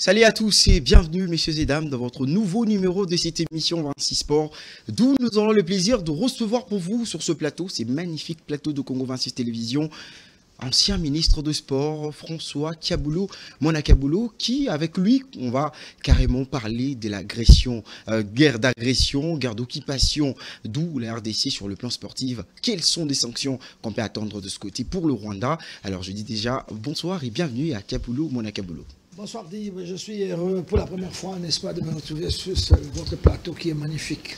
Salut à tous et bienvenue messieurs et dames dans votre nouveau numéro de cette émission 26 Sport, d'où nous aurons le plaisir de recevoir pour vous sur ce plateau, ces magnifiques plateaux de Congo 26 Télévision, ancien ministre de Sport François Kaboulou, Mona Kaboulou, qui avec lui on va carrément parler de l'agression, guerre d'agression, guerre d'occupation, d'où la RDC sur le plan sportif. Quelles sont les sanctions qu'on peut attendre de ce côté pour le Rwanda? Alors je dis déjà bonsoir et bienvenue à Kaboulou, Mona Kaboulou. Bonsoir Di, je suis heureux pour la première fois, n'est-ce pas, de me retrouver sur votre plateau qui est magnifique.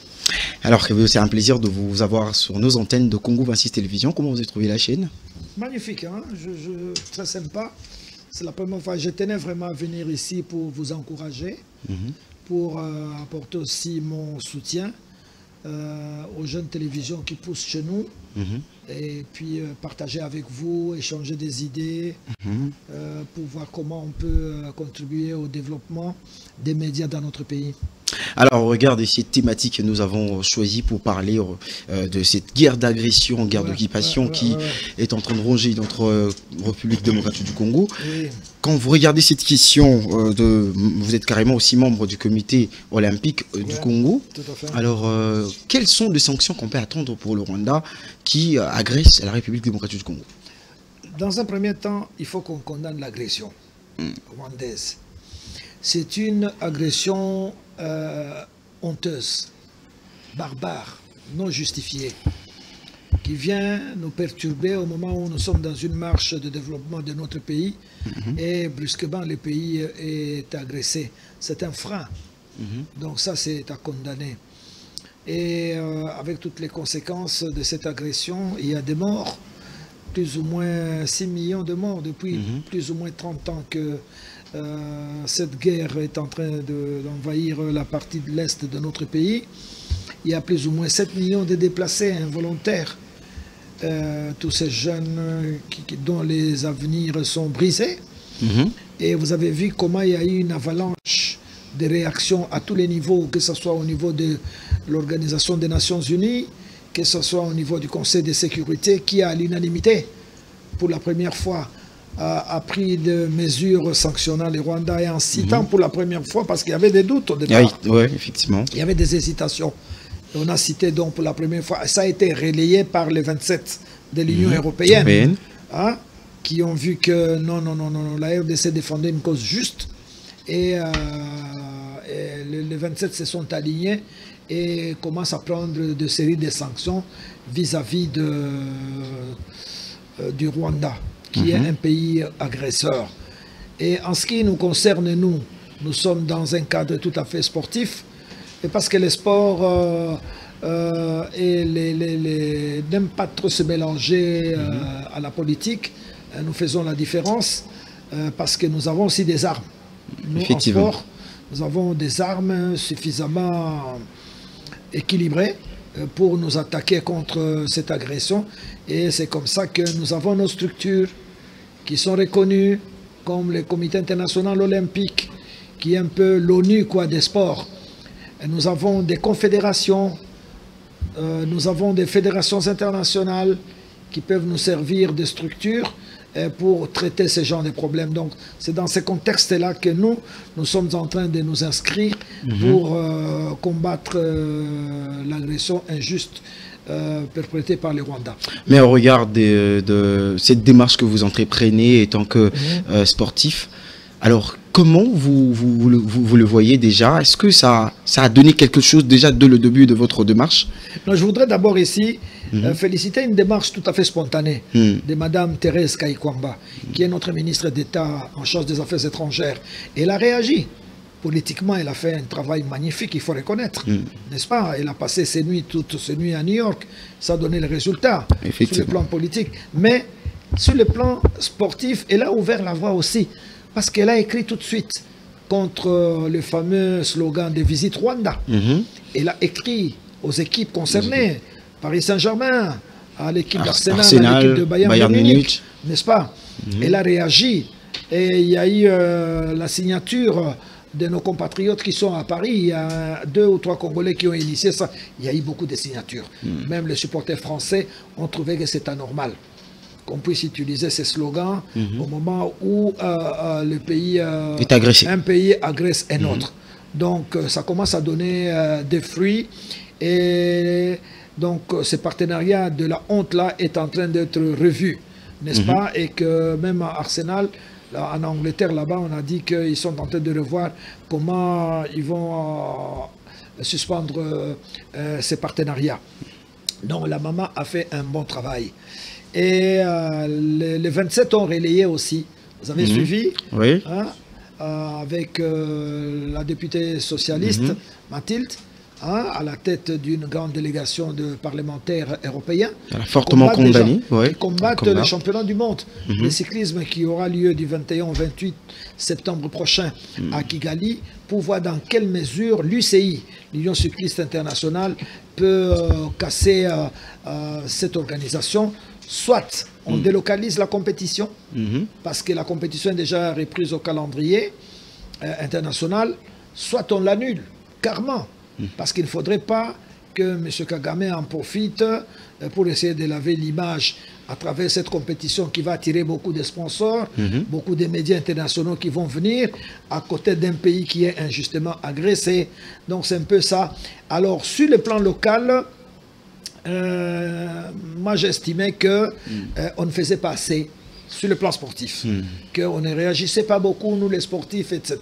Alors c'est un plaisir de vous avoir sur nos antennes de Congo 26 Télévision. Comment vous avez trouvé la chaîne? Magnifique, hein? Très sympa. C'est la première fois. Je tenais vraiment à venir ici pour vous encourager, pour apporter aussi mon soutien aux jeunes télévisions qui poussent chez nous. Et puis partager avec vous, échanger des idées, pour voir comment on peut contribuer au développement des médias dans notre pays. Alors, regarde cette thématique que nous avons choisie pour parler de cette guerre d'agression, guerre d'occupation qui est en train de ronger notre République démocratique du Congo. Quand vous regardez cette question, vous êtes carrément aussi membre du comité olympique du Congo. Alors, quelles sont les sanctions qu'on peut attendre pour le Rwanda qui agresse la République démocratique du Congo? Dans un premier temps, il faut qu'on condamne l'agression rwandaise. C'est une agression honteuse, barbare, non justifiée, qui vient nous perturber au moment où nous sommes dans une marche de développement de notre pays et brusquement le pays est agressé. C'est un frein. Donc ça, c'est à condamner. Et avec toutes les conséquences de cette agression, il y a des morts, plus ou moins 6 millions de morts depuis plus ou moins 30 ans que cette guerre est en train d'envahir la partie de l'Est de notre pays. Il y a plus ou moins 7 millions de déplacés involontaires. Tous ces jeunes dont les avenirs sont brisés. Et vous avez vu comment il y a eu une avalanche de réactions à tous les niveaux, que ce soit au niveau de l'Organisation des Nations Unies, que ce soit au niveau du Conseil de sécurité, qui à l'unanimité, pour la première fois, a pris des mesures sanctionnant les Rwandais en citant pour la première fois, parce qu'il y avait des doutes au départ. Oui, effectivement. Il y avait des hésitations. On a cité donc pour la première fois, ça a été relayé par les 27 de l'Union européenne, qui ont vu que non, la RDC défendait une cause juste, et les 27 se sont alignés et commencent à prendre de séries de sanctions vis-à-vis du Rwanda, qui est un pays agresseur. Et en ce qui nous concerne, nous sommes dans un cadre tout à fait sportif, et parce que les sports n'aiment pas trop se mélanger à la politique, nous faisons la différence, parce que nous avons aussi des armes. Nous, en sport, nous avons des armes suffisamment équilibrées pour nous attaquer contre cette agression. Et c'est comme ça que nous avons nos structures qui sont reconnues comme le Comité international olympique, qui est un peu l'ONU des sports. Et nous avons des confédérations, nous avons des fédérations internationales qui peuvent nous servir de structures pour traiter ce genre de problèmes. Donc c'est dans ce contexte-là que nous sommes en train de nous inscrire pour combattre l'agression injuste perpétrée par les Rwandais. Mais au regard de cette démarche que vous entreprenez en tant que sportif, alors comment vous le voyez déjà? Est-ce que ça a donné quelque chose déjà dès le début de votre démarche? Non, je voudrais d'abord ici féliciter une démarche tout à fait spontanée de Mme Thérèse Kayikwamba, qui est notre ministre d'État en charge des Affaires étrangères. Elle a réagi. Politiquement, elle a fait un travail magnifique, il faut reconnaître, n'est-ce pas? Elle a passé toutes ses nuits à New York, ça a donné le résultat sur le plan politique. Mais sur le plan sportif, elle a ouvert la voie aussi, parce qu'elle a écrit tout de suite contre le fameux slogan de Visite Rwanda. Elle a écrit aux équipes concernées, Paris Saint-Germain, à l'équipe d'Arsenal, à l'équipe de Bayern Munich, n'est-ce pas? Elle a réagi et il y a eu la signature de nos compatriotes qui sont à Paris. Il y a 2 ou 3 Congolais qui ont initié ça. Il y a eu beaucoup de signatures. Même les supporters français ont trouvé que c'est anormal qu'on puisse utiliser ces slogans au moment où le pays est agressé. Un pays agresse un autre. Donc ça commence à donner des fruits et donc ce partenariat de la honte là est en train d'être revu, n'est-ce pas? Et que même à Arsenal, là, en Angleterre, là-bas, on a dit qu'ils sont en train de revoir comment ils vont suspendre ces partenariats. Donc la maman a fait un bon travail. Et les 27 ont relayé aussi. Vous avez suivi? Oui. Hein, avec la députée socialiste, Mathilde, hein, à la tête d'une grande délégation de parlementaires européens. Elle a fortement condamné. Qui combattent le championnat du monde. Le cyclisme qui aura lieu du 21 au 28 septembre prochain à Kigali, pour voir dans quelle mesure l'UCI, l'Union cycliste internationale, peut casser cette organisation. Soit on délocalise la compétition, parce que la compétition est déjà reprise au calendrier international, soit on l'annule, carrément. Parce qu'il ne faudrait pas que M. Kagame en profite pour essayer de laver l'image à travers cette compétition qui va attirer beaucoup de sponsors, beaucoup de médias internationaux qui vont venir à côté d'un pays qui est injustement agressé. Donc c'est un peu ça. Alors sur le plan local, moi j'estimais qu'on ne faisait pas assez sur le plan sportif, qu'on ne réagissait pas beaucoup, nous les sportifs, etc.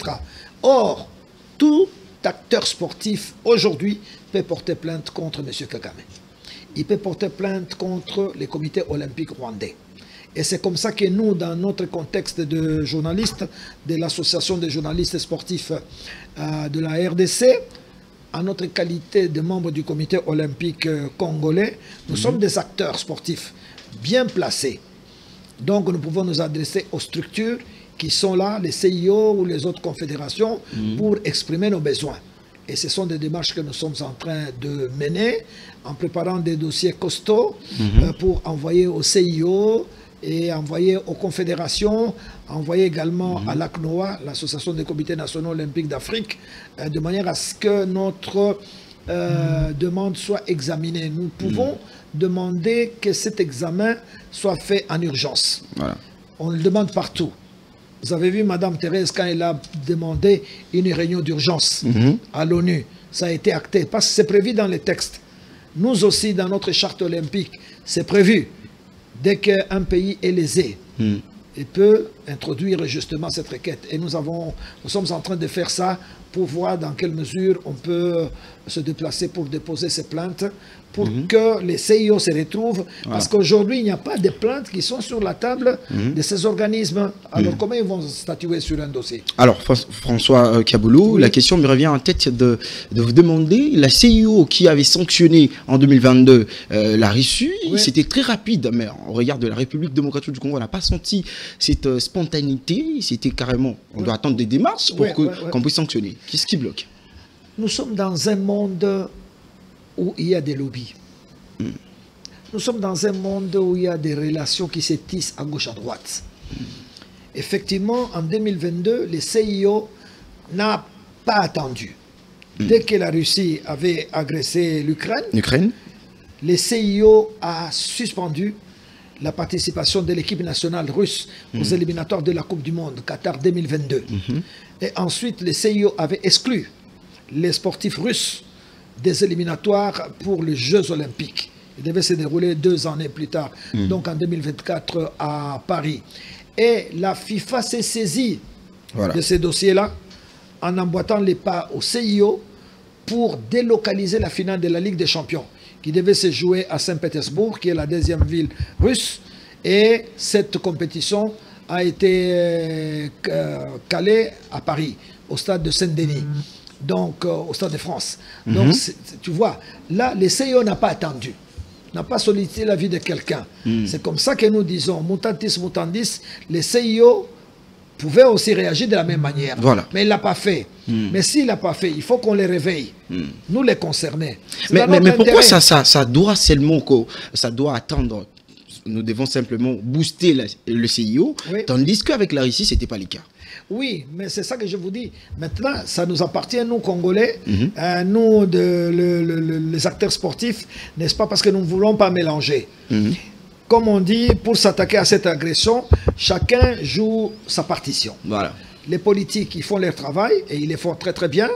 Or, tout acteur sportif aujourd'hui peut porter plainte contre M. Kagame. Il peut porter plainte contre les comités olympiques rwandais. Et c'est comme ça que nous, dans notre contexte de journalistes, de l'association des journalistes sportifs de la RDC, en notre qualité de membre du comité olympique congolais, nous sommes des acteurs sportifs bien placés. Donc nous pouvons nous adresser aux structures qui sont là, les CIO ou les autres confédérations, pour exprimer nos besoins. Et ce sont des démarches que nous sommes en train de mener, en préparant des dossiers costauds pour envoyer au CIO et envoyer aux confédérations, envoyer également à l'ACNOA, l'Association des comités nationaux olympiques d'Afrique, de manière à ce que notre demande soit examinée. Nous pouvons demander que cet examen soit fait en urgence. Voilà. On le demande partout. Vous avez vu Mme Thérèse quand elle a demandé une réunion d'urgence à l'ONU. Ça a été acté parce que c'est prévu dans les textes. Nous aussi, dans notre charte olympique, c'est prévu. Dès qu'un pays est lésé, il peut introduire justement cette requête. Et nous sommes en train de faire ça pour voir dans quelle mesure on peut se déplacer pour déposer ces plaintes, pour que les CIO se retrouvent. Parce qu'aujourd'hui, il n'y a pas de plaintes qui sont sur la table de ces organismes. Alors, comment ils vont statuer sur un dossier? Alors, François Kaboulou, la question me revient en tête de vous demander, la CIO qui avait sanctionné en 2022 la Russie, c'était très rapide, mais au regard de la République démocratique du Congo, on n'a pas senti cette spontanéité, c'était carrément, on doit attendre des démarches pour qu'on puisse sanctionner. Qu'est-ce qui bloque? Nous sommes dans un monde où il y a des lobbies. Nous sommes dans un monde où il y a des relations qui se tissent à gauche, à droite. Effectivement, en 2022, les CIO n'a pas attendu. Dès que la Russie avait agressé l'Ukraine, les CIO a suspendu la participation de l'équipe nationale russe aux éliminatoires de la Coupe du Monde, Qatar 2022. Et ensuite, les CIO avaient exclu les sportifs russes des éliminatoires pour les Jeux Olympiques. Ils devaient se dérouler 2 années plus tard, donc en 2024 à Paris. Et la FIFA s'est saisie de ces dossiers-là en emboîtant les pas au CIO pour délocaliser la finale de la Ligue des Champions, qui devait se jouer à Saint-Pétersbourg, qui est la 2e ville russe. Et cette compétition a été calée à Paris, au stade de Saint-Denis. Donc au Stade de France. Donc tu vois, là, les CIO n'a pas attendu, n'a pas sollicité l'avis de quelqu'un. C'est comme ça que nous disons, mutatis mutandis, les CIO pouvaient aussi réagir de la même manière. Mais il ne l'a pas fait. Mais s'il ne l'a pas fait, il faut qu'on les réveille, nous les concernés. Mais pourquoi ça doit seulement, ça doit attendre? Nous devons simplement booster le CIO, tandis qu'avec la Russie, ce n'était pas le cas. Oui, mais c'est ça que je vous dis. Maintenant, ça nous appartient, nous, Congolais, nous, les acteurs sportifs, n'est-ce pas, parce que nous ne voulons pas mélanger. comme on dit, pour s'attaquer à cette agression, chacun joue sa partition. Voilà. Les politiques, ils font leur travail et ils le font très très bien,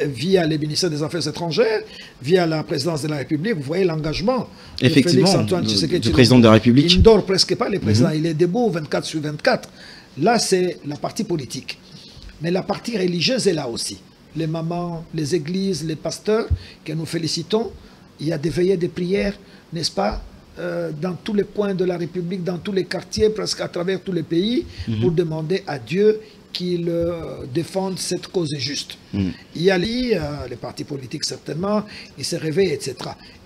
via les ministères des Affaires étrangères, via la présidence de la République. Vous voyez l'engagement effectivement du président de la République. Il ne dort presque pas, le président. Il est debout 24 sur 24. Là, c'est la partie politique. Mais la partie religieuse est là aussi. Les mamans, les églises, les pasteurs, que nous félicitons. Il y a des veillées de prières, n'est-ce pas, dans tous les coins de la République, dans tous les quartiers, presque à travers tous les pays, pour demander à Dieu qu'il défende cette cause juste. Il y a les partis politiques certainement, ils se réveillent, etc.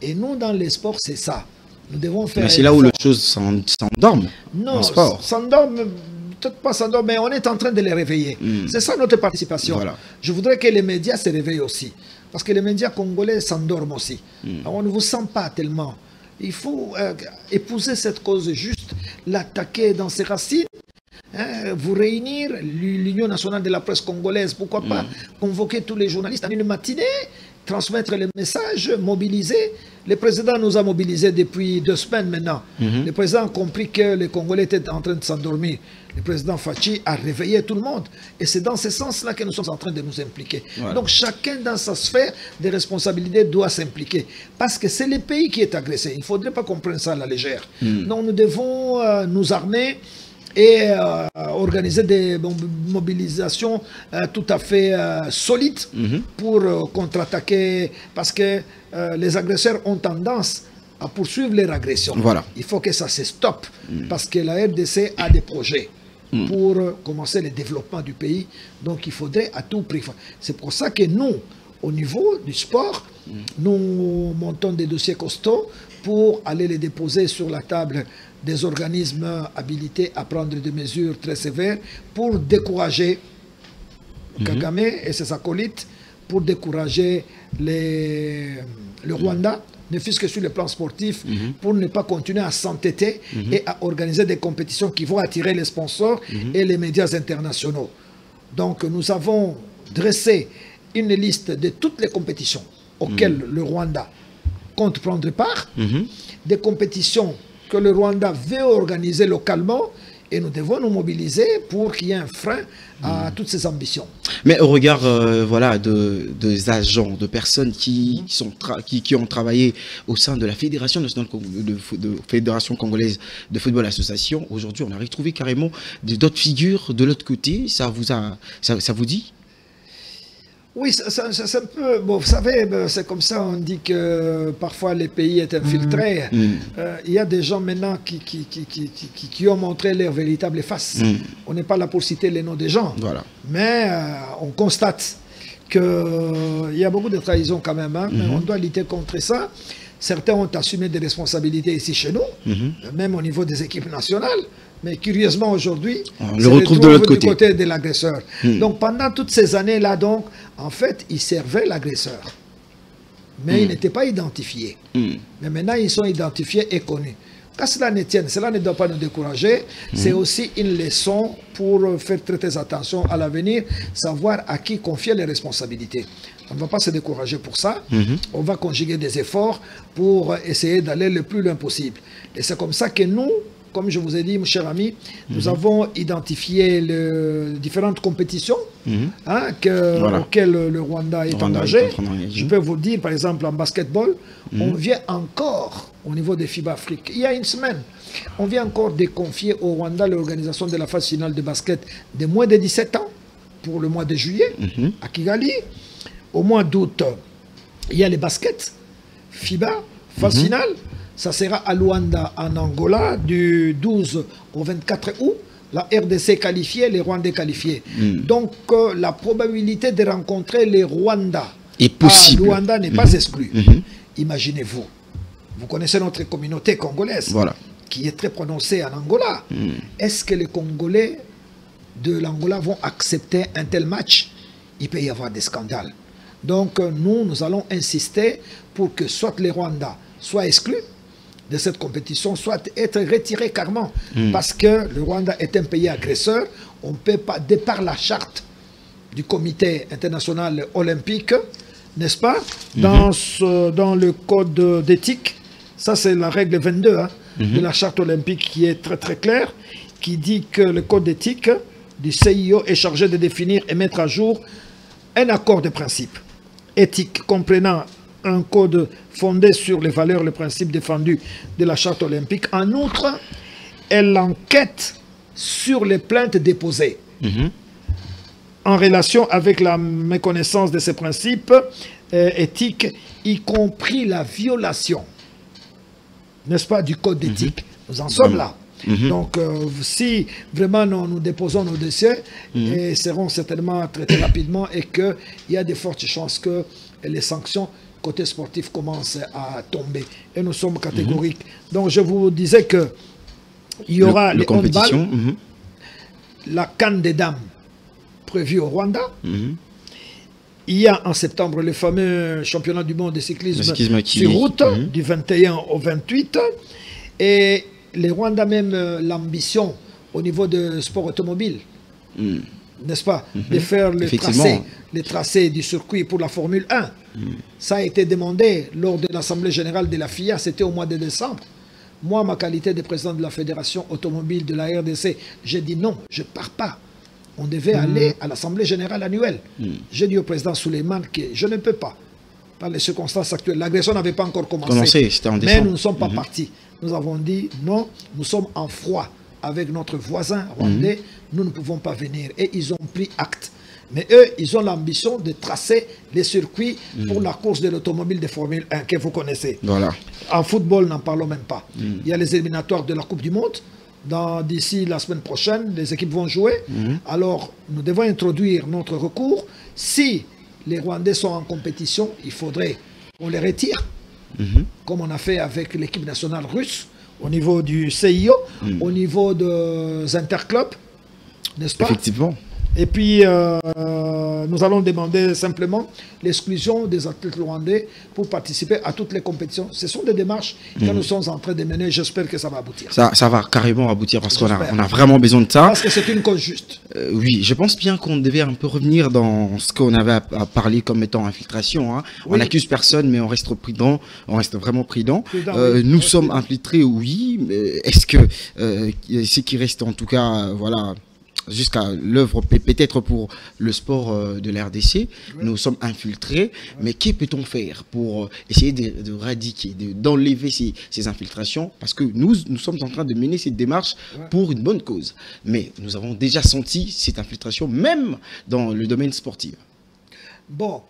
Et nous, dans les sports, c'est ça. Nous devons faire... Mais c'est là où les choses s'endorment. Non, s'endorment, peut-être pas s'endorment, mais on est en train de les réveiller. C'est ça notre participation. Voilà. Je voudrais que les médias se réveillent aussi. Parce que les médias congolais s'endorment aussi. On ne vous sent pas tellement. Il faut épouser cette cause juste, l'attaquer dans ses racines, vous réunir, l'Union nationale de la presse congolaise, pourquoi pas, convoquer tous les journalistes en une matinée, transmettre les messages, mobiliser. Le président nous a mobilisés depuis 2 semaines maintenant. Le président a compris que les Congolais étaient en train de s'endormir. Le président Fachi a réveillé tout le monde. Et c'est dans ce sens-là que nous sommes en train de nous impliquer. Voilà. Donc chacun dans sa sphère de responsabilité doit s'impliquer. Parce que c'est le pays qui est agressé. Il ne faudrait pas qu'on prenne ça à la légère. Donc nous devons nous armer et organiser des mobilisations tout à fait solides pour contre-attaquer, parce que les agresseurs ont tendance à poursuivre leur agression. Voilà. Il faut que ça se stoppe, parce que la RDC a des projets pour commencer le développement du pays, donc il faudrait à tout prix. C'est pour ça que nous, au niveau du sport, nous montons des dossiers costauds pour aller les déposer sur la table des organismes habilités à prendre des mesures très sévères pour décourager Kagame et ses acolytes, pour décourager le Rwanda, ne fût-ce que sur le plan sportif, pour ne pas continuer à s'entêter et à organiser des compétitions qui vont attirer les sponsors et les médias internationaux. Donc nous avons dressé une liste de toutes les compétitions auxquelles le Rwanda compte prendre part, des compétitions que le Rwanda veut organiser localement, et nous devons nous mobiliser pour qu'il y ait un frein à toutes ces ambitions. Mais au regard voilà, des agents, de personnes qui ont travaillé au sein de la Fédération nationale de Fédération congolaise de football association, aujourd'hui on a retrouvé carrément d'autres figures de l'autre côté, ça vous dit? Oui, c'est un peu... Bon, vous savez, c'est comme ça, on dit que parfois les pays est infiltré. Il y a des gens maintenant qui ont montré leur véritable face. On n'est pas là pour citer les noms des gens. Voilà. Mais on constate qu'il y a beaucoup de trahisons quand même. Mais on doit lutter contre ça. Certains ont assumé des responsabilités ici chez nous, même au niveau des équipes nationales. Mais curieusement, aujourd'hui, on le retrouve de l'autre côté. Du côté de l'agresseur. Donc, pendant toutes ces années-là, donc, en fait, ils servaient l'agresseur. Mais ils n'étaient pas identifiés. Mais maintenant, ils sont identifiés et connus. Qu'à cela ne tienne, cela ne doit pas nous décourager. C'est aussi une leçon pour faire très, très attention à l'avenir, savoir à qui confier les responsabilités. On ne va pas se décourager pour ça. On va conjuguer des efforts pour essayer d'aller le plus loin possible. Et c'est comme ça que nous, comme je vous ai dit, mon cher ami, nous avons identifié les différentes compétitions auxquelles le Rwanda est engagé. Je peux vous dire, par exemple, en basketball, on vient encore, au niveau des FIBA Afrique, il y a une semaine, on vient encore de confier au Rwanda l'organisation de la phase finale de basket de moins de 17 ans, pour le mois de juillet, à Kigali. Au mois d'août, il y a les baskets, FIBA, phase finale. Ça sera à Luanda, en Angola, du 12 au 24 août. La RDC qualifiée, les Rwandais qualifiés. Donc, la probabilité de rencontrer les Rwandais à Luanda n'est pas exclue. Imaginez-vous. Vous connaissez notre communauté congolaise, qui est très prononcée en Angola. Est-ce que les Congolais de l'Angola vont accepter un tel match? Il peut y avoir des scandales. Donc, nous allons insister pour que soit les Rwandais soient exclus de cette compétition, soit être retiré carrément, parce que le Rwanda est un pays agresseur. On ne peut pas, de par la charte du comité international olympique, n'est-ce pas, dans le code d'éthique, ça c'est la règle 22, de la charte olympique qui est très très clair, qui dit que le code d'éthique du CIO est chargé de définir et mettre à jour un accord de principes éthiques comprenant un code fondé sur les valeurs et les principes défendus de la charte olympique. En outre, elle enquête sur les plaintes déposées en relation avec la méconnaissance de ces principes éthiques, y compris la violation, n'est-ce pas, du code d'éthique. Nous en sommes là. Donc, si vraiment nous déposons nos dossiers, et seront certainement traités rapidement et qu'il y a de fortes chances que les sanctions côté sportif commencent à tomber. Et nous sommes catégoriques. Donc, je vous disais que il y aura les handball, la CAN des dames prévue au Rwanda. Il y a en septembre le fameux championnat du monde de cyclisme sur route du 21 au 28. Et les Rwandais même l'ambition au niveau de sport automobile, n'est-ce pas, de faire les tracés du circuit pour la Formule 1. Ça a été demandé lors de l'Assemblée générale de la FIA, c'était au mois de décembre. Moi, ma qualité de président de la Fédération automobile de la RDC, j'ai dit non, je ne pars pas. On devait aller à l'Assemblée générale annuelle. J'ai dit au président Souleymane que je ne peux pas, par les circonstances actuelles. L'agression n'avait pas encore commencé, mais nous ne sommes pas partis. Nous avons dit non, nous sommes en froid avec notre voisin rwandais, nous ne pouvons pas venir. Et ils ont pris acte. Mais eux, ils ont l'ambition de tracer les circuits pour la course de l'automobile de Formule 1 que vous connaissez. Voilà. En football, n'en parlons même pas. Il y a les éliminatoires de la Coupe du Monde. D'ici la semaine prochaine, les équipes vont jouer. Alors, nous devons introduire notre recours. Si les Rwandais sont en compétition, il faudrait qu'on les retire, comme on a fait avec l'équipe nationale russe, au niveau du CIO, au niveau des interclubs, n'est-ce pas? Effectivement. Et puis, nous allons demander simplement l'exclusion des athlètes rwandais pour participer à toutes les compétitions. Ce sont des démarches que nous sommes en train de mener. J'espère que ça va aboutir. Ça va carrément aboutir parce qu'on a vraiment besoin de ça. Parce que c'est une cause juste. Oui, je pense bien qu'on devait un peu revenir dans ce qu'on avait à parler comme étant infiltration. Hein. Oui. On n'accuse personne, mais on reste prudent. On reste vraiment prudent. Nous sommes infiltrés, oui. Est-ce que ce qui reste en tout cas, voilà, jusqu'à l'œuvre, peut-être pour le sport de la RDC, nous sommes infiltrés, mais que peut-on faire pour essayer de radiquer, d'enlever ces infiltrations? Parce que nous sommes en train de mener cette démarche pour une bonne cause. Mais nous avons déjà senti cette infiltration, même dans le domaine sportif. Bon,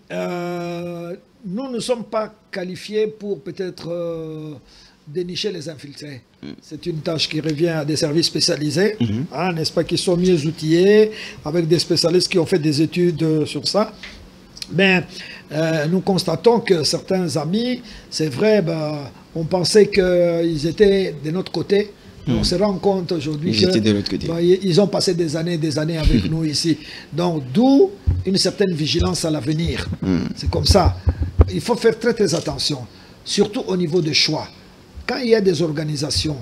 nous ne sommes pas qualifiés pour peut-être dénicher les infiltrés. C'est une tâche qui revient à des services spécialisés, n'est-ce pas, qui sont mieux outillés, avec des spécialistes qui ont fait des études sur ça. Mais nous constatons que certains amis, c'est vrai, on pensait qu'ils étaient de notre côté. On se rend compte aujourd'hui qu'ils ont passé des années avec nous ici. Donc, d'où une certaine vigilance à l'avenir. C'est comme ça. Il faut faire très très attention, surtout au niveau des choix. Quand il y a des organisations,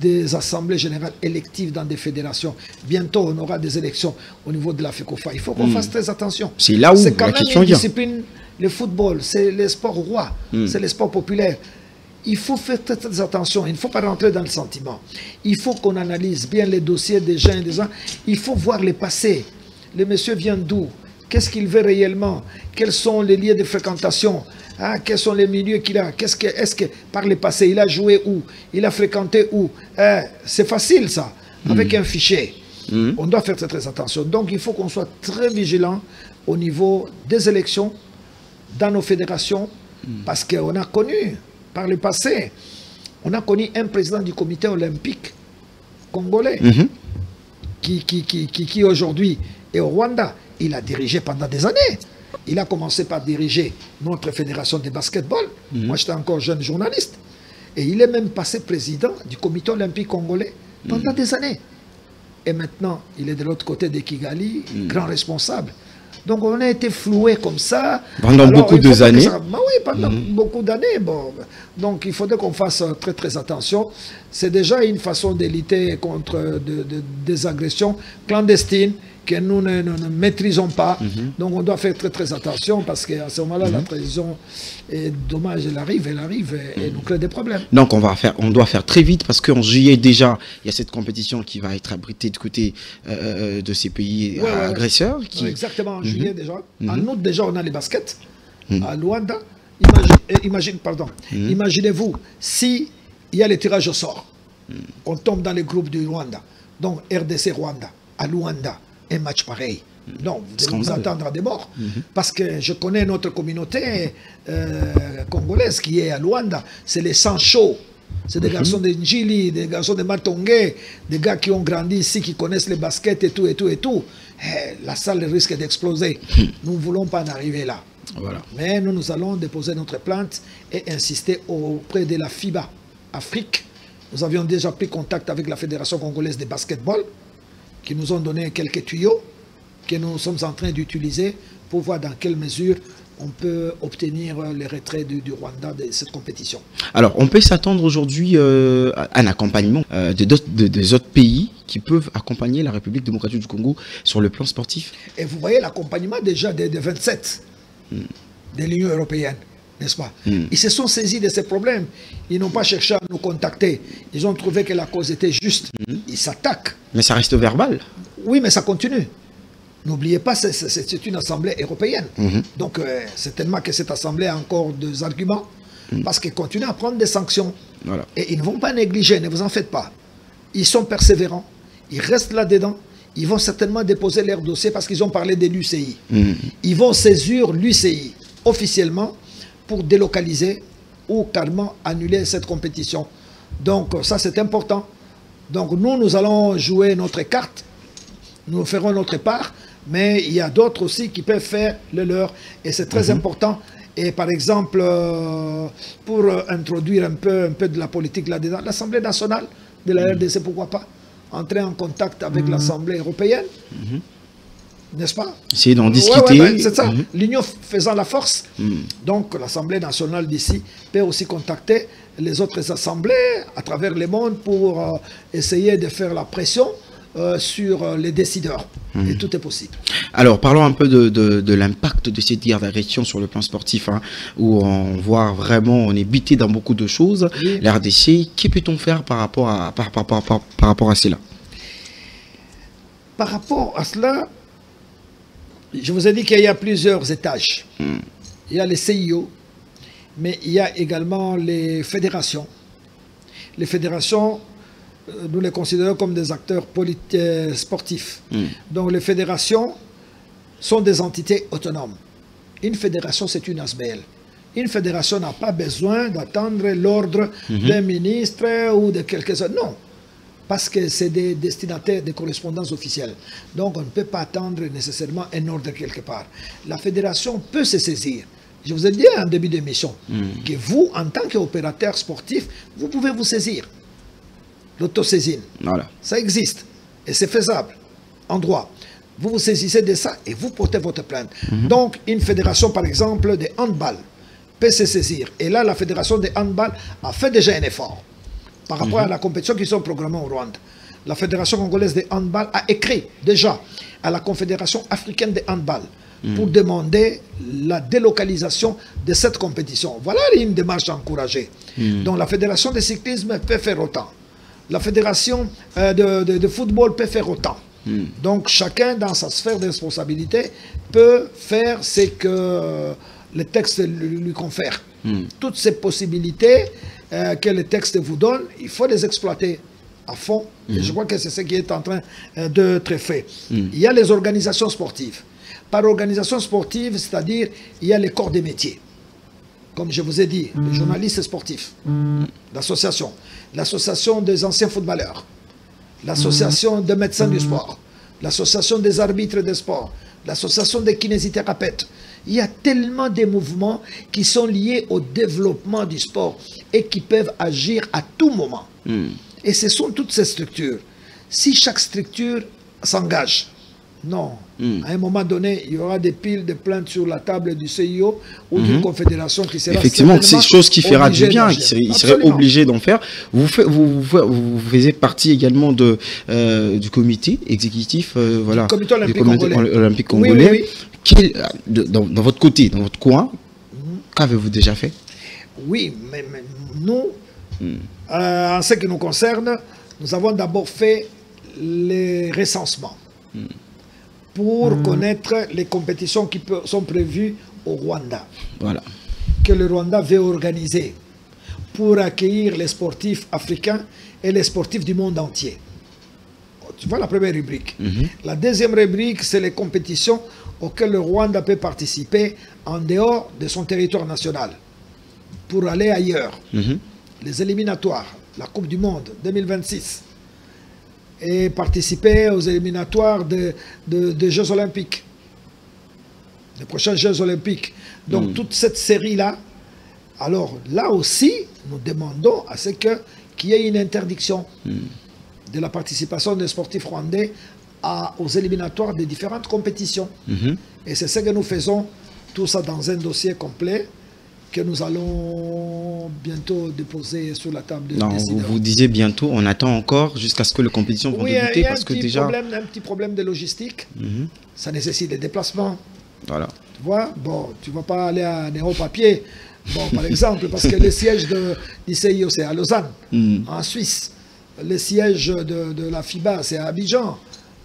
des assemblées générales électives dans des fédérations, bientôt on aura des élections au niveau de la FECOFA, il faut qu'on fasse très attention. C'est là où la question vient. C'est quand même une discipline, le football, c'est les sports rois, c'est les sports populaires. Il faut faire très, très attention, il ne faut pas rentrer dans le sentiment. Il faut qu'on analyse bien les dossiers des gens et des gens. Il faut voir les passés. Le monsieur vient d'où? Qu'est-ce qu'il veut réellement? Quels sont les lieux de fréquentation? Quels sont les milieux qu'il a? Est-ce que par le passé, il a joué où? Il a fréquenté où? C'est facile ça, avec un fichier. On doit faire très, très attention. Donc il faut qu'on soit très vigilant au niveau des élections, dans nos fédérations, parce qu'on a connu, par le passé, on a connu un président du comité olympique congolais, qui aujourd'hui est au Rwanda. Il a dirigé pendant des années. Il a commencé par diriger notre fédération de basketball. Moi, j'étais encore jeune journaliste. Et il est même passé président du comité olympique congolais pendant des années. Et maintenant, il est de l'autre côté de Kigali, grand responsable. Donc, on a été floué comme ça. Pendant beaucoup d'années. Oui, pendant beaucoup d'années. Bon. Donc, il faudrait qu'on fasse très, très attention. C'est déjà une façon de lutter contre des agressions clandestines que nous ne maîtrisons pas. Donc on doit faire très très attention parce qu'à ce moment-là, la transition est dommage, elle arrive et nous crée des problèmes. Donc on doit faire très vite parce qu'en juillet déjà, il y a cette compétition qui va être abritée de côté de ces pays agresseurs. Qui... Exactement, en juillet déjà. En août déjà, on a les baskets à Luanda. Imaginez-vous, si il y a les tirages au sort, on tombe dans les groupes du Rwanda. Donc RDC Rwanda, à Luanda, un match pareil. Donc vous devez vous attendre à des morts. Parce que je connais notre communauté congolaise qui est à Luanda, c'est les sangs chauds. C'est des garçons de Njili, des garçons de Matongé, des gars qui ont grandi ici, qui connaissent les baskets et tout, et tout, et tout. La salle risque d'exploser. Nous ne voulons pas en arriver là. Voilà. Mais nous allons déposer notre plainte et insister auprès de la FIBA Afrique. Nous avions déjà pris contact avec la Fédération congolaise de basketball, qui nous ont donné quelques tuyaux que nous sommes en train d'utiliser pour voir dans quelle mesure on peut obtenir le retrait du Rwanda de cette compétition. Alors, on peut s'attendre aujourd'hui à un accompagnement des autres pays qui peuvent accompagner la République démocratique du Congo sur le plan sportif. Et vous voyez l'accompagnement déjà des 27 de l'Union européenne, n'est-ce pas? Ils se sont saisis de ces problèmes. Ils n'ont pas cherché à nous contacter. Ils ont trouvé que la cause était juste. Ils s'attaquent. Mais ça reste verbal. Oui, mais ça continue. N'oubliez pas, c'est une assemblée européenne. Donc, certainement que cette assemblée a encore des arguments parce qu'ils continuent à prendre des sanctions. Voilà. Et ils ne vont pas négliger, ne vous en faites pas. Ils sont persévérants. Ils restent là-dedans. Ils vont certainement déposer leur dossier parce qu'ils ont parlé de l'UCI. Ils vont saisir l'UCI officiellement pour délocaliser ou carrément annuler cette compétition. Donc ça c'est important. Donc nous allons jouer notre carte, nous ferons notre part, mais il y a d'autres aussi qui peuvent faire le leur et c'est très important. Et par exemple, pour introduire un peu de la politique là-dedans, l'Assemblée nationale de la RDC, pourquoi pas entrer en contact avec l'Assemblée européenne, n'est-ce pas? Essayer d'en discuter. C'est ça, l'union faisant la force. Donc l'Assemblée nationale d'ici peut aussi contacter les autres assemblées à travers le monde pour essayer de faire la pression sur les décideurs. Et tout est possible. Alors, parlons un peu de l'impact de cette guerre d'agression sur le plan sportif, où on voit vraiment, on est buté dans beaucoup de choses. Oui. La RDC, que peut-on faire par rapport à cela? Par rapport à cela, je vous ai dit qu'il y a plusieurs étages. Il y a les CIO, mais il y a également les fédérations. Les fédérations, nous les considérons comme des acteurs sportifs. Donc les fédérations sont des entités autonomes. Une fédération, c'est une ASBL. Une fédération n'a pas besoin d'attendre l'ordre d'un ministre ou de quelques autres. Non, parce que c'est des destinataires de correspondances officielles. Donc on ne peut pas attendre nécessairement un ordre quelque part. La fédération peut se saisir. Je vous ai dit en début d'émission que vous, en tant qu'opérateur sportif, vous pouvez vous saisir. L'autosaisine. Voilà. Ça existe. Et c'est faisable. En droit. Vous vous saisissez de ça et vous portez votre plainte. Donc, une fédération, par exemple, de handball peut se saisir. Et là, la fédération de handball a fait déjà un effort par rapport à la compétition qui sont programmées au Rwanda. La fédération congolaise de handball a écrit déjà à la Confédération africaine de handball pour demander la délocalisation de cette compétition. Voilà une démarche encouragée. Donc, la fédération de cyclisme peut faire autant. La fédération de football peut faire autant. Donc chacun dans sa sphère de responsabilité peut faire ce que le texte lui confère. Toutes ces possibilités que le texte vous donne, il faut les exploiter à fond. Et je crois que c'est ce qui est en train d'être fait. Il y a les organisations sportives. Par organisation sportive, c'est-à-dire il y a les corps des métiers. Comme je vous ai dit, les journalistes sportifs, l'association, l'association des anciens footballeurs, l'association des médecins du sport, l'association des arbitres de sport, l'association des kinésithérapeutes. Il y a tellement de mouvements qui sont liés au développement du sport et qui peuvent agir à tout moment. Et ce sont toutes ces structures. Si chaque structure s'engage Non. À un moment donné, il y aura des piles de plaintes sur la table du CIO ou d'une confédération qui sera effectivement, c'est chose qui fera du bien, il serait obligé d'en faire. Vous faisiez partie également de, du comité exécutif voilà, du comité olympique congolais. Oui, oui, oui. Dans votre côté, dans votre coin, qu'avez-vous déjà fait? Oui, mais nous, en ce qui nous concerne, nous avons d'abord fait les recensements pour connaître les compétitions qui sont prévues au Rwanda. Voilà. Que le Rwanda veut organiser pour accueillir les sportifs africains et les sportifs du monde entier. Tu vois la première rubrique. La deuxième rubrique, c'est les compétitions auxquelles le Rwanda peut participer en dehors de son territoire national pour aller ailleurs. Les éliminatoires, la Coupe du Monde 2026 et participer aux éliminatoires des Jeux Olympiques, les prochains Jeux Olympiques. Donc toute cette série-là, alors là aussi, nous demandons à ce qu'il y ait une interdiction de la participation des sportifs rwandais aux éliminatoires des différentes compétitions. Et c'est ce que nous faisons, tout ça dans un dossier complet que nous allons bientôt déposer sur la table des décideurs. Vous disiez bientôt, on attend encore jusqu'à ce que les compétitions vont débuter parce que déjà... un petit problème de logistique, ça nécessite des déplacements. Voilà. Tu vois, bon, tu ne vas pas aller à Néo-Papier, bon, par exemple, parce que le siège du CIO, c'est à Lausanne, en Suisse. Le siège de la FIBA, c'est à Abidjan.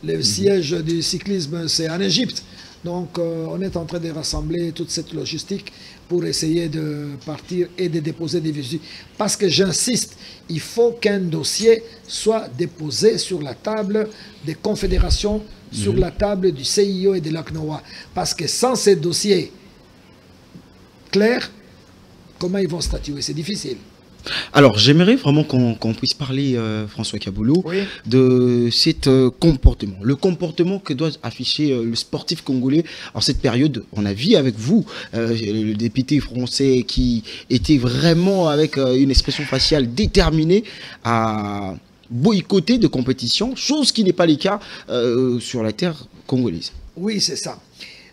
Le siège du cyclisme, c'est en Égypte. Donc, on est en train de rassembler toute cette logistique pour essayer de partir et de déposer des visites. Parce que j'insiste, il faut qu'un dossier soit déposé sur la table des confédérations, sur la table du CIO et de l'ACNOA. Parce que sans ces dossiers clairs, comment ils vont statuer? C'est difficile. Alors, j'aimerais vraiment qu'on puisse parler, François Kaboulou, de cet comportement. Le comportement que doit afficher le sportif congolais en cette période. On a vu avec vous le député français qui était vraiment avec une expression faciale déterminée à boycotter de compétition, chose qui n'est pas le cas sur la terre congolaise. Oui, c'est ça.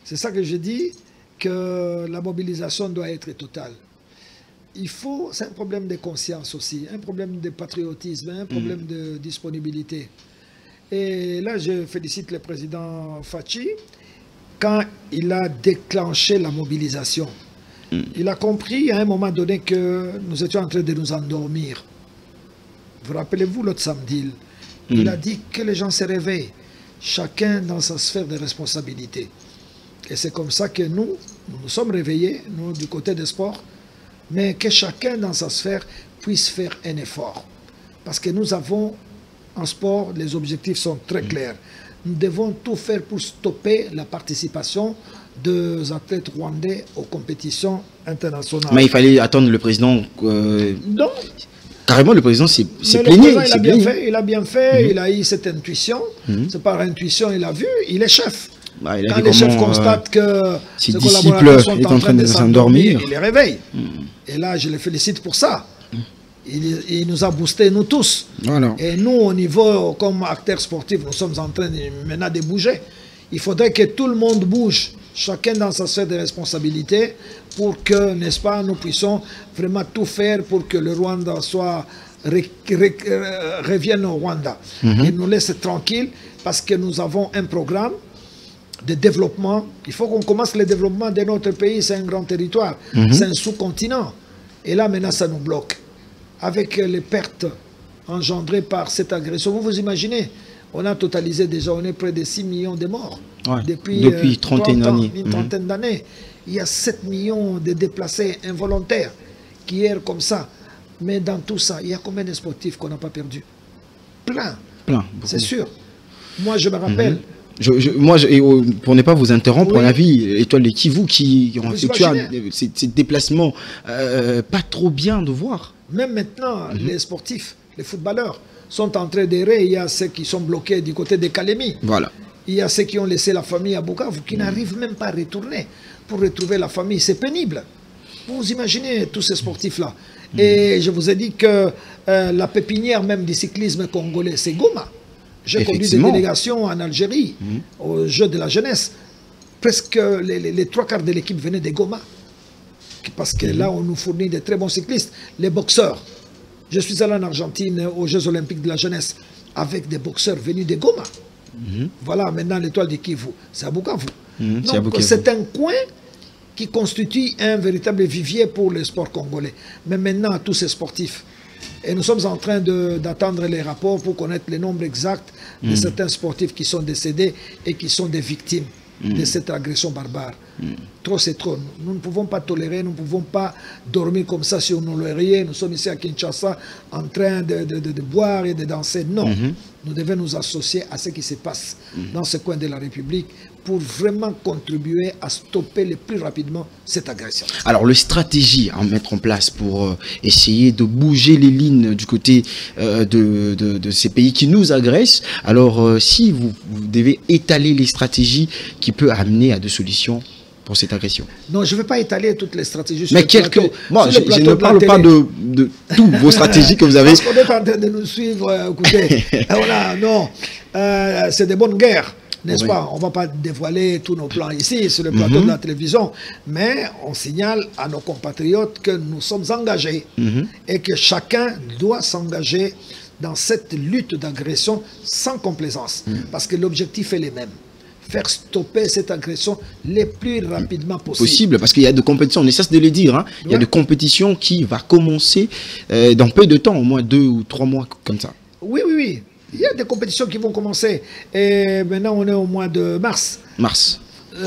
C'est ça que je dis, que la mobilisation doit être totale. C'est un problème de conscience aussi, un problème de patriotisme, un problème de disponibilité. Et là, je félicite le président Fachi quand il a déclenché la mobilisation. Il a compris à un moment donné que nous étions en train de nous endormir. Vous rappelez-vous l'autre samedi, il a dit que les gens se réveillent, chacun dans sa sphère de responsabilité. Et c'est comme ça que nous sommes réveillés, nous du côté des sports, mais que chacun dans sa sphère puisse faire un effort. Parce que nous avons, en sport, les objectifs sont très clairs. Nous devons tout faire pour stopper la participation des athlètes rwandais aux compétitions internationales. Mais il fallait attendre le président... Non. Carrément, le président s'est plaigné. Il a bien fait, il a eu cette intuition. C'est par intuition, il a vu, il est chef. Bah, quand les chefs constatent que ses collaborateurs sont en train de s'endormir, il les réveille. Et là, je les félicite pour ça. Il nous a boosté, nous tous. Voilà. Et nous, au niveau, comme acteurs sportifs, nous sommes en train maintenant de bouger. Il faudrait que tout le monde bouge, chacun dans sa sphère de responsabilité, pour que, n'est-ce pas, nous puissions vraiment tout faire pour que le Rwanda revienne au Rwanda. Et nous laisse tranquilles, parce que nous avons un programme de développement. Il faut qu'on commence le développement de notre pays. C'est un grand territoire, c'est un sous-continent. Et là, maintenant, ça nous bloque. Avec les pertes engendrées par cette agression, vous imaginez, on a totalisé déjà, on est près de 6 millions de morts. Ouais, depuis 31 années. Une trentaine d'années. Il y a 7 millions de déplacés involontaires qui errent comme ça. Mais dans tout ça, il y a combien de sportifs qu'on n'a pas perdu? Plein. C'est sûr. Moi, je me rappelle... pour ne pas vous interrompre, on a vu Étoile de Kivu qui ont effectué ces déplacements pas trop bien de voir. Même maintenant, les sportifs, les footballeurs sont en train d'errer. Il y a ceux qui sont bloqués du côté de Kalemi. Voilà. Il y a ceux qui ont laissé la famille à Bukavu, qui n'arrivent même pas à retourner pour retrouver la famille. C'est pénible. Vous imaginez tous ces sportifs-là. Et je vous ai dit que la pépinière même du cyclisme congolais, c'est Goma. J'ai conduit des délégations en Algérie, aux Jeux de la jeunesse. Presque les 3/4 de l'équipe venaient des Goma. Parce que là, on nous fournit de très bons cyclistes. Les boxeurs. Je suis allé en Argentine aux Jeux Olympiques de la jeunesse avec des boxeurs venus des Goma. Voilà, maintenant l'étoile de Kivu, c'est à Bukavu. Donc c'est un coin qui constitue un véritable vivier pour le sport congolais. Mais maintenant, tous ces sportifs. Et nous sommes en train d'attendre les rapports pour connaître le nombre exact de certains sportifs qui sont décédés et qui sont des victimes de cette agression barbare. Trop, c'est trop. Nous ne pouvons pas tolérer, nous ne pouvons pas dormir comme ça sur nos lauriers. Nous sommes ici à Kinshasa en train de boire et de danser. Non, nous devons nous associer à ce qui se passe dans ce coin de la République pour vraiment contribuer à stopper le plus rapidement cette agression. Alors, les stratégies à mettre en place pour essayer de bouger les lignes du côté de ces pays qui nous agressent, alors si vous devez étaler les stratégies qui peuvent amener à des solutions pour cette agression. Non, je ne vais pas étaler toutes les stratégies sur mais le plateau. Moi, je ne parle pas de toutes vos stratégies que vous avez. Parce qu'on est en train de nous suivre, écoutez, voilà, non, c'est des bonnes guerres. N'est-ce pas? On ne va pas dévoiler tous nos plans ici, sur le plateau de la télévision, mais on signale à nos compatriotes que nous sommes engagés et que chacun doit s'engager dans cette lutte d'agression sans complaisance. Parce que l'objectif est le même. Faire stopper cette agression le plus rapidement possible. Parce qu'il y a de compétitions, on cesse de le dire, hein. Il y a de compétitions qui va commencer dans peu de temps, au moins 2 ou 3 mois comme ça. Oui, oui, oui. Il y a des compétitions qui vont commencer. Et maintenant, on est au mois de mars.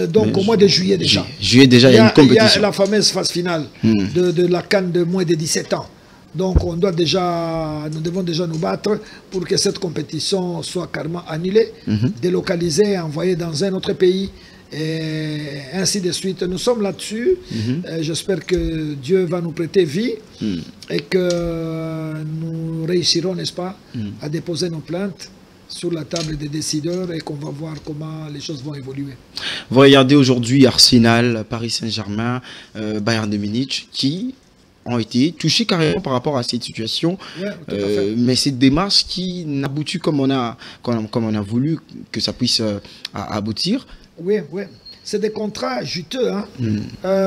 Donc, au mois de juillet déjà. Juillet déjà, il y a une compétition. Il y a la fameuse phase finale de la CAN de moins de 17 ans. Donc, nous devons déjà nous battre pour que cette compétition soit carrément annulée, délocalisée, envoyée dans un autre pays, et ainsi de suite. Nous sommes là-dessus. J'espère que Dieu va nous prêter vie et que nous réussirons, n'est-ce pas, à déposer nos plaintes sur la table des décideurs et qu'on va voir comment les choses vont évoluer. Vous regardez aujourd'hui Arsenal, Paris Saint-Germain, Bayern de Munich, qui ont été touchés carrément par rapport à cette situation. Ouais, mais cette démarche qui n'aboutit comme on a voulu que ça puisse aboutir. Oui, oui. C'est des contrats juteux. Hein.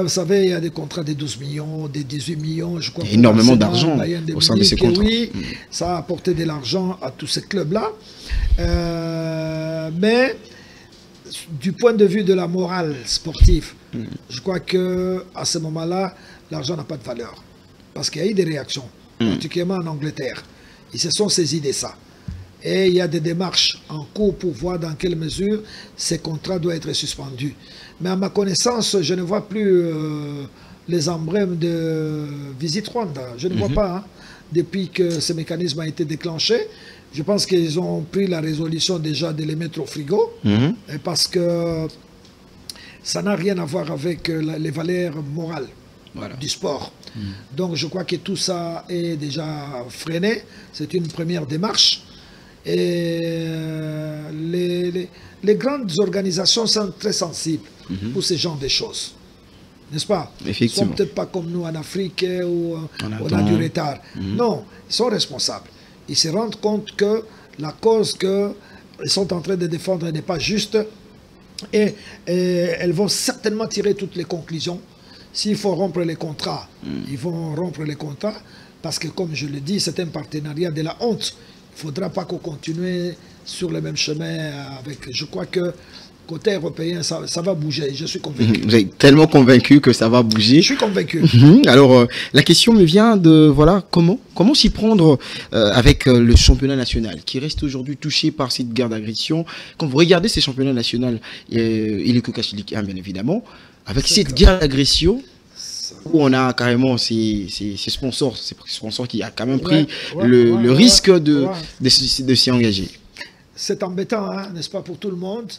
Vous savez, il y a des contrats de 12 millions, de 18 millions, je crois. Énormément d'argent au sein de ces contrats. Oui, ça a apporté de l'argent à tous ces clubs-là. Mais du point de vue de la morale sportive, je crois qu'à ce moment-là, l'argent n'a pas de valeur. Parce qu'il y a eu des réactions, particulièrement en Angleterre. Ils se sont saisis de ça. Et il y a des démarches en cours pour voir dans quelle mesure ces contrats doivent être suspendus. Mais à ma connaissance, je ne vois plus les emblèmes de Visit Rwanda. Je ne vois pas, hein, depuis que ce mécanisme a été déclenché. Je pense qu'ils ont pris la résolution déjà de les mettre au frigo, parce que ça n'a rien à voir avec les valeurs morales du sport. Donc je crois que tout ça est déjà freiné. C'est une première démarche. Et les grandes organisations sont très sensibles pour ce genre de choses. N'est-ce pas? Ils ne sont peut-être pas comme nous en Afrique où on a du retard. Non, ils sont responsables. Ils se rendent compte que la cause qu'ils sont en train de défendre n'est pas juste. Et elles vont certainement tirer toutes les conclusions. S'il faut rompre les contrats, ils vont rompre les contrats. Parce que, comme je le dis, c'est un partenariat de la honte. Il ne faudra pas qu'on continue sur le même chemin avec... Je crois que côté européen, ça va bouger. Je suis convaincu. Vous êtes tellement convaincu que ça va bouger. Je suis convaincu. Alors, la question me vient de, voilà, comment s'y prendre avec le championnat national qui reste aujourd'hui touché par cette guerre d'agression. Quand vous regardez ces championnats nationaux, et le Coca-Cola 1, bien évidemment, avec cette guerre d'agression, où on a carrément ces sponsors qui a quand même pris le risque de s'y engager. C'est embêtant, hein, n'est-ce pas, pour tout le monde.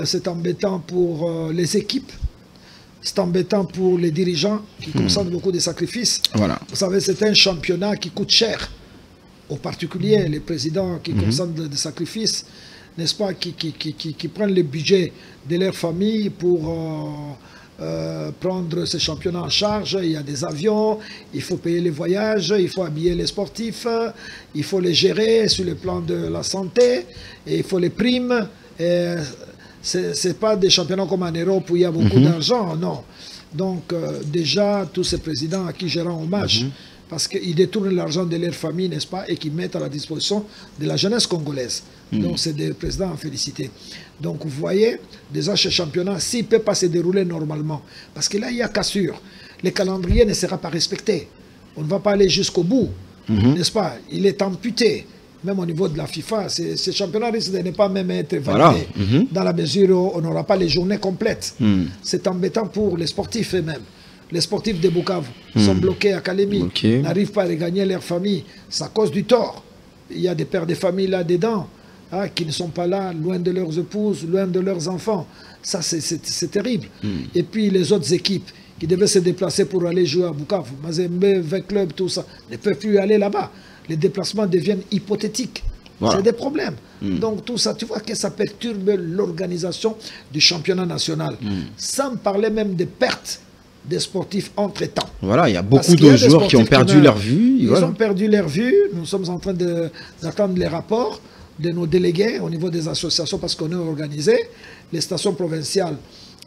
C'est embêtant pour les équipes. C'est embêtant pour les dirigeants qui consentent beaucoup de sacrifices. Voilà. Vous savez, c'est un championnat qui coûte cher. Au particulier, les présidents qui consentent des sacrifices, n'est-ce pas, qui prennent le budget de leur famille pour prendre ces championnats en charge. Il y a des avions, il faut payer les voyages, il faut habiller les sportifs, il faut les gérer sur le plan de la santé, et il faut les primes. Ce n'est pas des championnats comme en Europe où il y a beaucoup d'argent, non. Donc déjà, tous ces présidents à qui je rends hommage, parce qu'ils détournent l'argent de leur famille, n'est-ce pas, et qu'ils mettent à la disposition de la jeunesse congolaise. Donc c'est des présidents à féliciter. Donc vous voyez, déjà ce championnat, s'il ne peut pas se dérouler normalement, parce que là, il y a cassure. Le calendrier ne sera pas respecté. On ne va pas aller jusqu'au bout, n'est-ce pas? Il est amputé. Même au niveau de la FIFA, ces championnats risquent de ne pas même être validés, dans la mesure où on n'aura pas les journées complètes. C'est embêtant pour les sportifs eux-mêmes. Les sportifs de Bukavu sont bloqués à Kalemi, n'arrivent pas à regagner leur famille. C'est à cause du tort. Il y a des pères de famille là-dedans, qui ne sont pas là, loin de leurs épouses, loin de leurs enfants. Ça, c'est terrible. Et puis les autres équipes qui devaient se déplacer pour aller jouer à Bukavu, Mazembe, 20 clubs, tout ça, ne peuvent plus aller là-bas. Les déplacements deviennent hypothétiques. Voilà. C'est des problèmes. Donc tout ça, tu vois que ça perturbe l'organisation du championnat national. Sans parler même des pertes des sportifs entre-temps. Voilà, il y a beaucoup de joueurs qui ont perdu leur vue. Ils ont perdu leur vue. Nous sommes en train d'attendre les rapports de nos délégués au niveau des associations parce qu'on est organisé. Les stations provinciales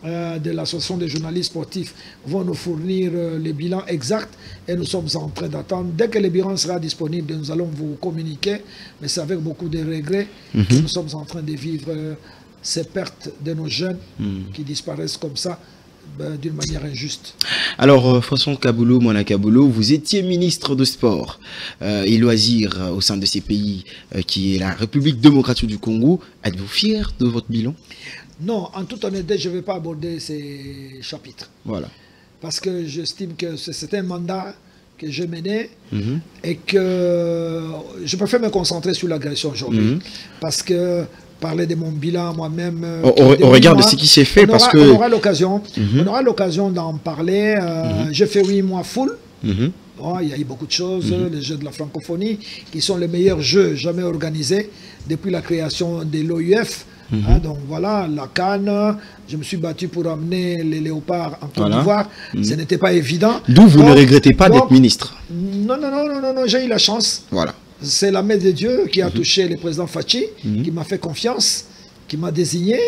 de l'association des journalistes sportifs vont nous fournir les bilans exacts et nous sommes en train d'attendre. Dès que le bilan sera disponible, nous allons vous communiquer, mais c'est avec beaucoup de regrets que nous sommes en train de vivre ces pertes de nos jeunes qui disparaissent comme ça d'une manière injuste. Alors, François Kaboulou, Mwana Kaboulou, vous étiez ministre de Sport et Loisirs au sein de ces pays qui est la République démocratique du Congo. Êtes-vous fier de votre bilan? Non, en toute honnêteté, je ne vais pas aborder ces chapitres. Voilà. Parce que j'estime que c'est un mandat que je menais et que je préfère me concentrer sur l'agression aujourd'hui. Parce que parler de mon bilan moi-même... Au regard de ce qui s'est fait, parce que... On aura l'occasion d'en parler. J'ai fait 8 mois full. Oh, il y a eu beaucoup de choses, les Jeux de la francophonie, qui sont les meilleurs jeux jamais organisés depuis la création de l'OUF. Donc voilà, la CAN, je me suis battu pour amener les léopards en Côte d'Ivoire. Ce n'était pas évident. D'où vous ne regrettez pas d'être ministre? Non, j'ai eu la chance. Voilà. C'est la main de Dieu qui a touché le président Fachi, qui m'a fait confiance, qui m'a désigné.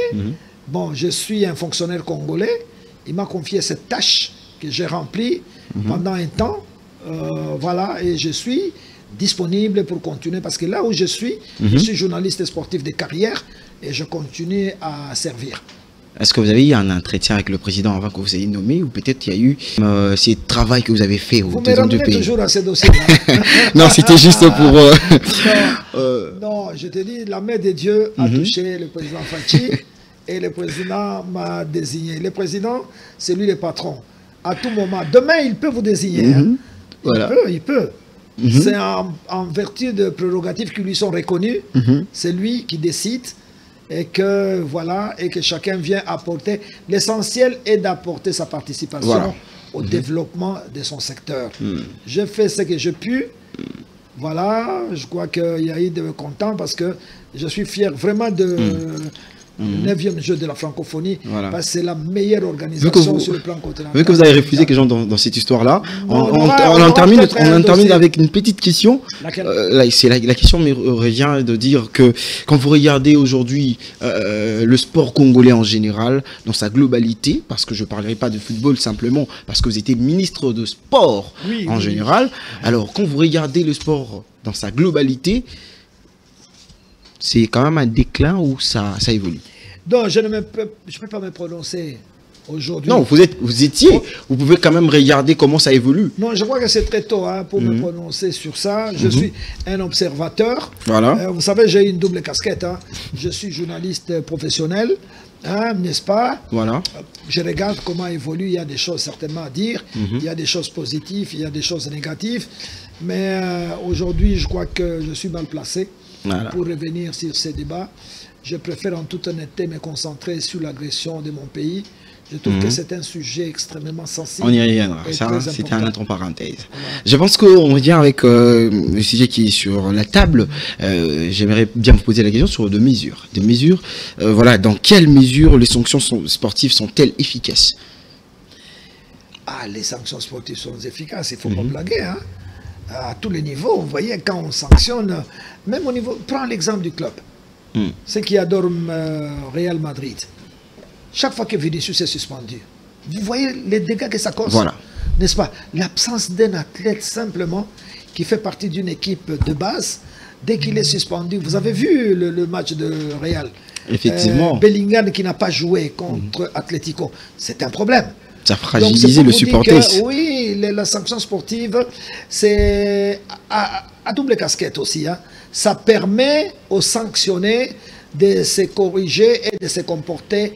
Bon, je suis un fonctionnaire congolais. Il m'a confié cette tâche que j'ai remplie pendant un temps. Voilà, et je suis disponible pour continuer. Parce que là où je suis journaliste sportif de carrière et je continue à servir. Est-ce que vous avez eu un entretien avec le président avant que vous ayez nommé, ou peut-être il y a eu ce travail que vous avez fait au deuxième du pays? Toujours à ces dossiers-là. Non, c'était juste pour... Non, je te dis, la main de Dieu a touché le président Fachi et le président m'a désigné. Le président, c'est lui le patron. À tout moment. Demain, il peut vous désigner. Voilà. Il peut. C'est en vertu de prérogatives qui lui sont reconnues. C'est lui qui décide. Et que voilà, et que chacun vient apporter. L'essentiel est d'apporter sa participation au développement de son secteur. J'ai fait ce que j'ai pu. Voilà, je crois qu'il y a eu de contents parce que je suis fier vraiment de le 9e jeu de la francophonie, parce que c'est la meilleure organisation sur le plan continental. Vu que vous avez refusé quelque chose dans cette histoire-là, on termine avec une petite question. La question me revient de dire que quand vous regardez aujourd'hui le sport congolais en général, dans sa globalité, parce que je ne parlerai pas de football simplement, parce que vous étiez ministre de sport en général, alors quand vous regardez le sport dans sa globalité, c'est quand même un déclin où ça évolue. Donc, je ne peux pas me prononcer aujourd'hui. Non, vous étiez. Vous pouvez quand même regarder comment ça évolue. Non, je crois que c'est très tôt pour me prononcer sur ça. Je suis un observateur. Voilà. Vous savez, j'ai une double casquette. Je suis journaliste professionnel, n'est-ce pas? Voilà. Je regarde comment évolue. Il y a des choses certainement à dire. Il y a des choses positives, il y a des choses négatives. Mais aujourd'hui, je crois que je suis mal placé. Pour revenir sur ces débats. Je préfère en toute honnêteté me concentrer sur l'agression de mon pays. Je trouve que c'est un sujet extrêmement sensible. On y reviendra. C'était un entre parenthèses. Voilà. Je pense qu'on revient avec le sujet qui est sur la table. J'aimerais bien vous poser la question sur deux mesures. Voilà, dans quelles mesures les sanctions sportives sont-elles efficaces? Ah, les sanctions sportives sont efficaces, il ne faut pas blaguer. Hein. À tous les niveaux, vous voyez, quand on sanctionne, même au niveau... Prends l'exemple du club. Ceux qui adorent Real Madrid. Chaque fois que Vinicius est suspendu, vous voyez les dégâts que ça cause. Voilà. N'est-ce pas? L'absence d'un athlète simplement qui fait partie d'une équipe de base, dès qu'il est suspendu, vous avez vu le match de Real. Effectivement. Bellingham qui n'a pas joué contre Atlético, c'est un problème. Ça a fragilisé le supporter. Oui, la sanction sportive, c'est à double casquette aussi. Hein. Ça permet aux sanctionnés de se corriger et de se comporter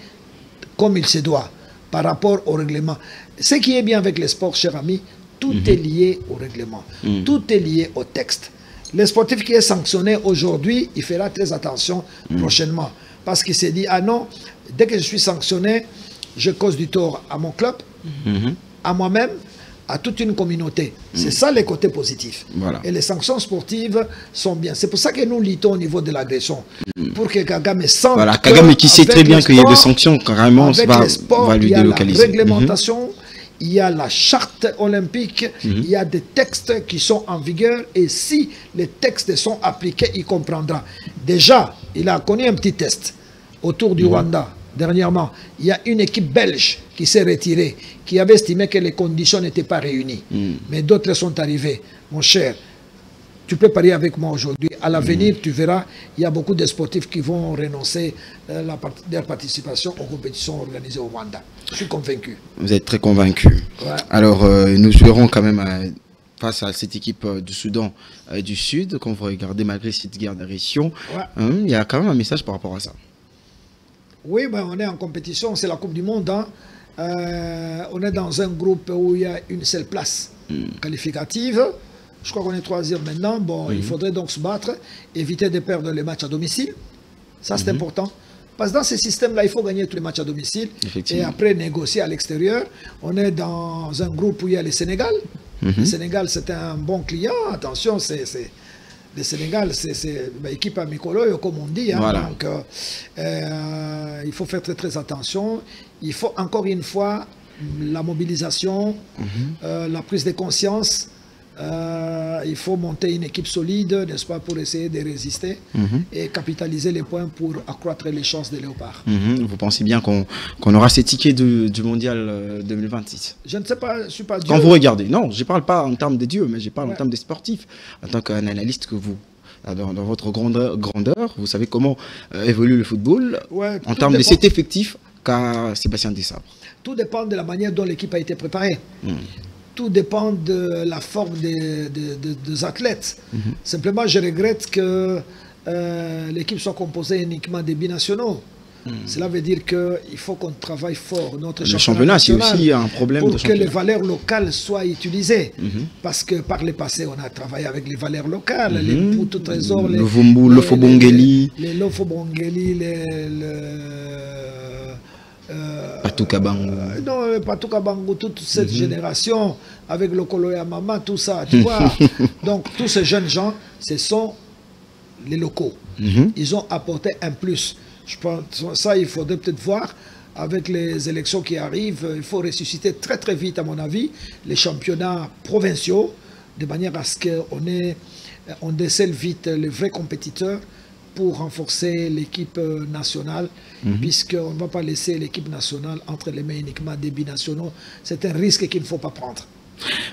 comme il se doit par rapport au règlement. Ce qui est bien avec les sports, cher ami, tout est lié au règlement. Tout est lié au texte. Le sportif qui est sanctionné aujourd'hui, il fera très attention prochainement. Parce qu'il s'est dit, ah non, dès que je suis sanctionné, je cause du tort à mon club, à moi-même, à toute une communauté. C'est ça les côtés positifs. Voilà. Et les sanctions sportives sont bien. C'est pour ça que nous luttons au niveau de l'agression. Pour que Kagame sente... Voilà, Kagame qui sait très bien qu'il y a des sanctions, carrément, va lui délocaliser. Il y a la réglementation, il y a la charte olympique, il y a des textes qui sont en vigueur. Et si les textes sont appliqués, il comprendra. Déjà, il a connu un petit test autour du Rwanda. Dernièrement, il y a une équipe belge qui s'est retirée, qui avait estimé que les conditions n'étaient pas réunies. Mais d'autres sont arrivés. Mon cher, tu peux parier avec moi aujourd'hui. À l'avenir, tu verras, il y a beaucoup de sportifs qui vont renoncer leur participation aux compétitions organisées au Rwanda. Je suis convaincu. Vous êtes très convaincu. Ouais. Alors, nous jouerons quand même face à cette équipe du Soudan du Sud. Quand vous regardez, malgré cette guerre d'agression, il y a quand même un message par rapport à ça. Oui, ben on est en compétition, c'est la Coupe du Monde. Hein. On est dans un groupe où il y a une seule place qualificative. Je crois qu'on est 3e maintenant. Bon, il faudrait donc se battre, éviter de perdre les matchs à domicile. Ça, c'est important. Parce que dans ce système-là, il faut gagner tous les matchs à domicile et après négocier à l'extérieur. On est dans un groupe où il y a le Sénégal. Le Sénégal, c'est un bon client. Attention, le Sénégal, c'est l'équipe à Mikolo, comme on dit. Hein. Voilà. Donc, il faut faire très, très attention. Il faut encore une fois la mobilisation, la prise de conscience. Il faut monter une équipe solide, n'est-ce pas, pour essayer de résister et capitaliser les points pour accroître les chances des Léopards. Vous pensez bien qu'on aura ces tickets du Mondial 2026? Je ne sais pas, je ne suis pas Dieu. Quand vous regardez, non, je ne parle pas en termes des dieux, mais je parle en termes des sportifs. En tant qu'un analyste que vous, dans votre grandeur, vous savez comment évolue le football en termes de cet effectif qu'a Sébastien Desabre. Tout dépend de la manière dont l'équipe a été préparée. Tout dépend de la forme des athlètes. Simplement, je regrette que l'équipe soit composée uniquement des binationaux. Cela veut dire qu'il faut qu'on travaille fort. Notre le championnat, c'est aussi un problème pour de que championnat. les valeurs locales soient utilisées. Parce que par le passé, on a travaillé avec les valeurs locales, les Mputu Trésor, le Lofobongeli, les Lofobongeli, Patouka Bango. Non, Patouka Bango, toute cette génération, avec le Koloya Mama, tout ça, tu vois. Donc, tous ces jeunes gens, ce sont les locaux. Ils ont apporté un plus. Je pense ça, il faudrait peut-être voir avec les élections qui arrivent. Il faut ressusciter très très vite, à mon avis, les championnats provinciaux, de manière à ce qu'on décèle vite les vrais compétiteurs pour renforcer l'équipe nationale, puisqu'on ne va pas laisser l'équipe nationale entre les mains uniquement des binationaux. C'est un risque qu'il ne faut pas prendre.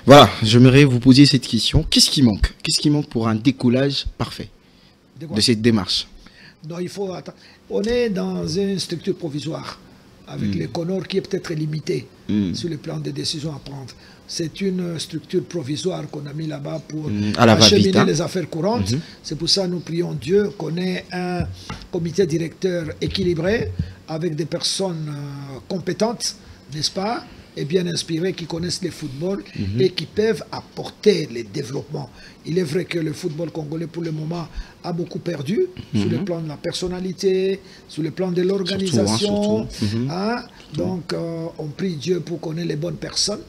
Voilà, j'aimerais vous poser cette question. Qu'est-ce qui manque? Qu'est-ce qui manque pour un décollage parfait de cette démarche? Non, il faut attendre. On est dans une structure provisoire, avec les Comores qui est peut-être limitée sur le plan des décisions à prendre. C'est une structure provisoire qu'on a mis là-bas pour acheminer les affaires courantes. C'est pour ça que nous prions Dieu qu'on ait un comité directeur équilibré, avec des personnes compétentes, n'est-ce pas, et bien inspirées, qui connaissent le football et qui peuvent apporter les développements. Il est vrai que le football congolais, pour le moment, a beaucoup perdu sur le plan de la personnalité, sur le plan de l'organisation. Hein? Donc, on prie Dieu pour qu'on ait les bonnes personnes.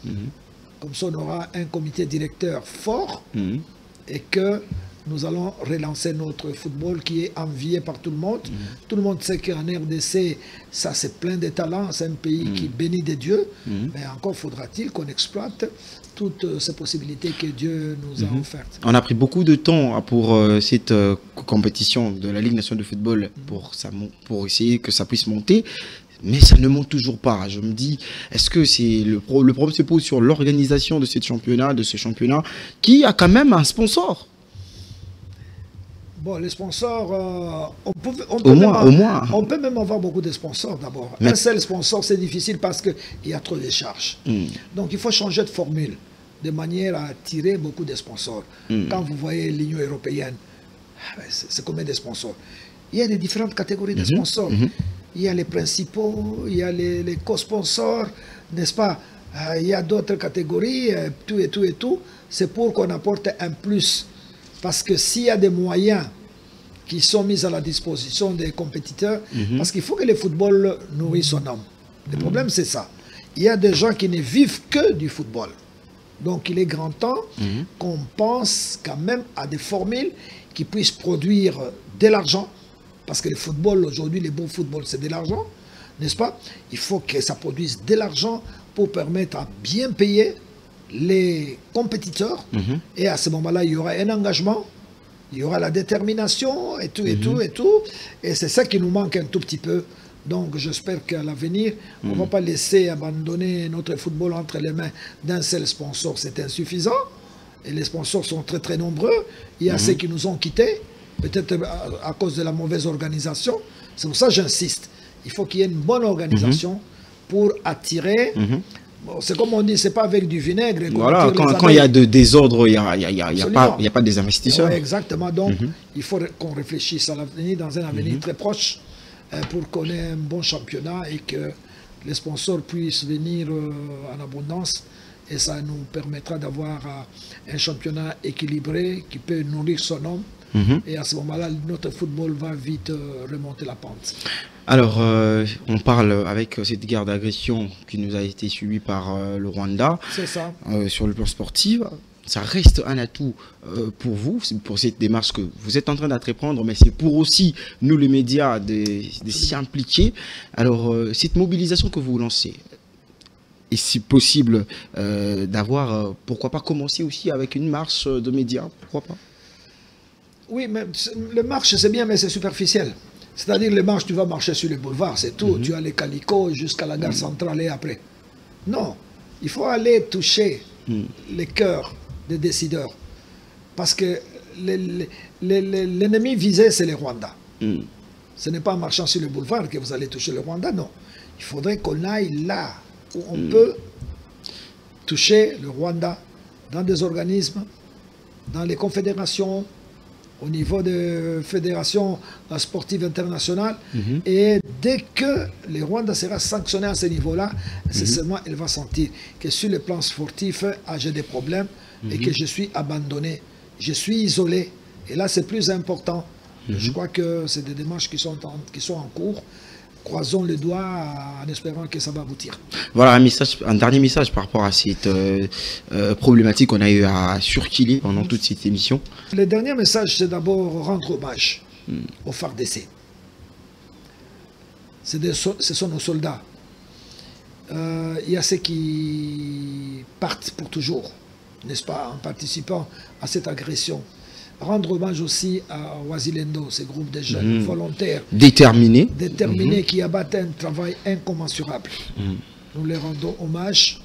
Comme ça, on aura un comité directeur fort et que nous allons relancer notre football qui est envié par tout le monde. Tout le monde sait qu'en RDC, ça c'est plein de talents, c'est un pays qui bénit des dieux, mais encore faudra-t-il qu'on exploite toutes ces possibilités que Dieu nous a offertes. On a pris beaucoup de temps pour cette compétition de la Ligue nationale de football pour essayer que ça puisse monter. Mais ça ne monte toujours pas. Je me dis, est-ce que c'est le problème se pose sur l'organisation de ce championnat qui a quand même un sponsor? Bon, les sponsors, on peut même avoir beaucoup de sponsors d'abord. Un seul sponsor, c'est difficile parce qu'il y a trop de charges. Donc il faut changer de formule de manière à attirer beaucoup de sponsors. Quand vous voyez l'Union européenne, c'est combien de sponsors? Il y a des différentes catégories de sponsors. Il y a les principaux, il y a les co-sponsors, n'est-ce pas? Il y a d'autres catégories, tout et tout et tout. C'est pour qu'on apporte un plus. Parce que s'il y a des moyens qui sont mis à la disposition des compétiteurs, parce qu'il faut que le football nourrisse son homme. Le problème, c'est ça. Il y a des gens qui ne vivent que du football. Donc, il est grand temps qu'on pense quand même à des formules qui puissent produire de l'argent. Parce que le football, aujourd'hui, le bon football, c'est de l'argent, n'est-ce pas? Il faut que ça produise de l'argent pour permettre à bien payer les compétiteurs. Et à ce moment-là, il y aura un engagement, il y aura la détermination, et tout, et tout, et tout. Et c'est ça qui nous manque un tout petit peu. Donc, j'espère qu'à l'avenir, on ne va pas laisser abandonner notre football entre les mains d'un seul sponsor. C'est insuffisant. Et les sponsors sont très, très nombreux. Il y a ceux qui nous ont quittés. Peut-être à cause de la mauvaise organisation. C'est pour ça que j'insiste. Il faut qu'il y ait une bonne organisation pour attirer. Bon, c'est comme on dit, c'est pas avec du vinaigre. Voilà, quand il y a de désordre, il n'y a pas des investisseurs. Ouais, exactement. Donc, il faut qu'on réfléchisse à l'avenir, dans un avenir très proche, pour qu'on ait un bon championnat et que les sponsors puissent venir en abondance. Et ça nous permettra d'avoir un championnat équilibré qui peut nourrir son homme. Et à ce moment-là, notre football va vite remonter la pente. Alors, on parle avec cette guerre d'agression qui nous a été subie par le Rwanda. C'est ça. Sur le plan sportif, ça reste un atout pour vous, pour cette démarche que vous êtes en train d'entreprendre, mais c'est pour aussi nous, les médias, de s'y impliquer. Alors, cette mobilisation que vous lancez, et si possible, d'avoir, pourquoi pas commencer aussi avec une marche de médias, pourquoi pas? Oui, mais le marche, c'est bien, mais c'est superficiel. C'est-à-dire, les marches, tu vas marcher sur les boulevards, c'est tout. Tu as les calicots jusqu'à la gare centrale et après. Non, il faut aller toucher les cœurs des décideurs. Parce que l'ennemi visé, c'est les Rwandais. Ce n'est pas en marchant sur le boulevard que vous allez toucher le Rwanda, non. Il faudrait qu'on aille là où on peut toucher le Rwanda, dans des organismes, dans les confédérations, au niveau des fédérations sportives internationales. Et dès que le Rwanda sera sanctionné à ce niveau-là, c'est seulement elle va sentir que sur le plan sportif, j'ai des problèmes et que je suis abandonné, je suis isolé. Et là, c'est plus important. Je crois que c'est des démarches qui sont en cours. Croisons les doigts en espérant que ça va aboutir. Voilà un dernier message par rapport à cette problématique qu'on a eu à surkiller pendant toute cette émission. Le dernier message, c'est d'abord rendre hommage aux FARDC. Ce sont nos soldats. Il y a ceux qui partent pour toujours, n'est-ce pas, en participant à cette agression. Rendre hommage aussi à Wazilendo, ce groupe de jeunes volontaires déterminés qui abattent un travail incommensurable. Nous les rendons hommage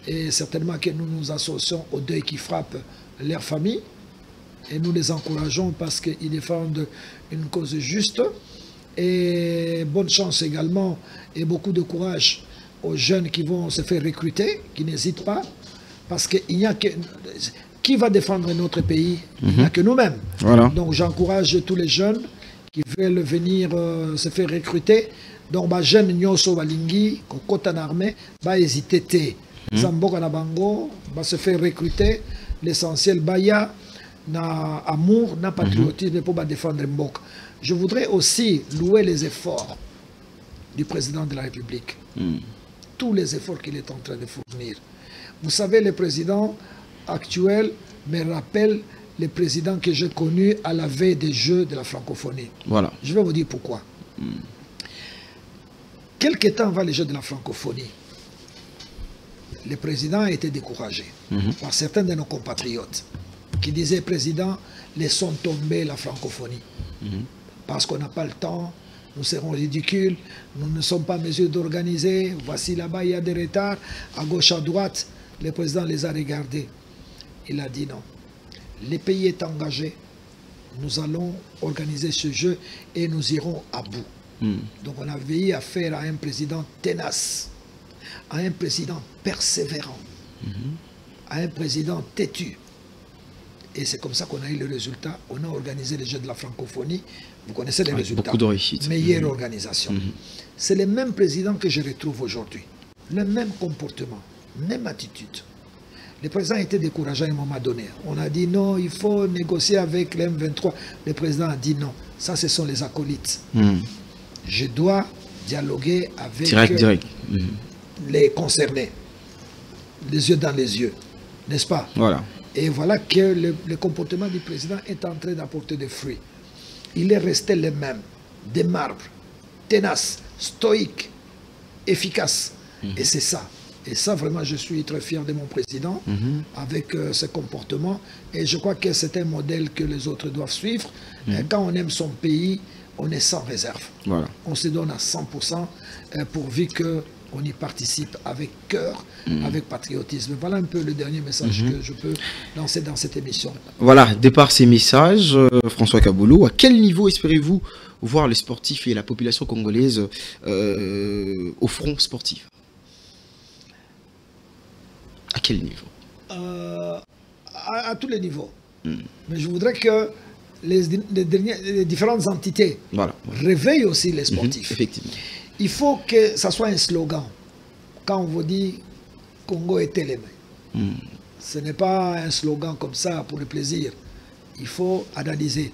et certainement que nous nous associons au deuil qui frappe leur famille et nous les encourageons parce qu'ils défendent une cause juste. Et bonne chance également et beaucoup de courage aux jeunes qui vont se faire recruter, qui n'hésitent pas, parce qu'il n'y a que... Qui va défendre notre pays? Il n'y a que nous-mêmes. Voilà. Donc j'encourage tous les jeunes qui veulent venir se faire recruter. Donc les jeunes nyoso balingi, kokota na armée, ba hésiter té. Zamboka na bango, va se faire recruter. L'essentiel baya na amour, na patriotisme pour défendre Mboka. Je voudrais aussi louer les efforts du président de la République. Tous les efforts qu'il est en train de fournir. Vous savez, le président actuel me rappelle les présidents que j'ai connus à la veille des Jeux de la francophonie. Voilà. Je vais vous dire pourquoi. Quelque temps avant les Jeux de la francophonie, le président a été découragé par certains de nos compatriotes qui disaient, président, laissons tomber la francophonie parce qu'on n'a pas le temps, nous serons ridicules, nous ne sommes pas en mesure d'organiser, voici là-bas il y a des retards, à gauche, à droite. Le président les a regardés. Il a dit non, le pays est engagé, nous allons organiser ce jeu et nous irons à bout. Donc on a veillé à faire à un président tenace, à un président persévérant, à un président têtu. Et c'est comme ça qu'on a eu le résultat. On a organisé les Jeux de la francophonie. Vous connaissez les résultats. Beaucoup de réussite. Meilleure organisation. C'est le même président que je retrouve aujourd'hui. Le même comportement, même attitude. Le président a été découragé à un moment donné. On a dit non, il faut négocier avec les M23. Le président a dit non. Ça, ce sont les acolytes. Je dois dialoguer avec les concernés. Les yeux dans les yeux. N'est-ce pas? Voilà. Et voilà que le comportement du président est en train d'apporter des fruits. Il est resté le même, des marbres, tenace, stoïque, efficace. Et c'est ça. Et ça, vraiment, je suis très fier de mon président avec ce comportement. Et je crois que c'est un modèle que les autres doivent suivre. Quand on aime son pays, on est sans réserve. Voilà. On se donne à 100% pourvu qu'on y participe avec cœur, avec patriotisme. Voilà un peu le dernier message que je peux lancer dans cette émission. Voilà, de par ces messages, François Kaboulou, à quel niveau espérez-vous voir les sportifs et la population congolaise au front sportif? À quel niveau? À tous les niveaux. Mais je voudrais que les différentes entités réveillent aussi les sportifs. Effectivement. Il faut que ça soit un slogan. Quand on vous dit Congo est télémé, ce n'est pas un slogan comme ça pour le plaisir. Il faut analyser.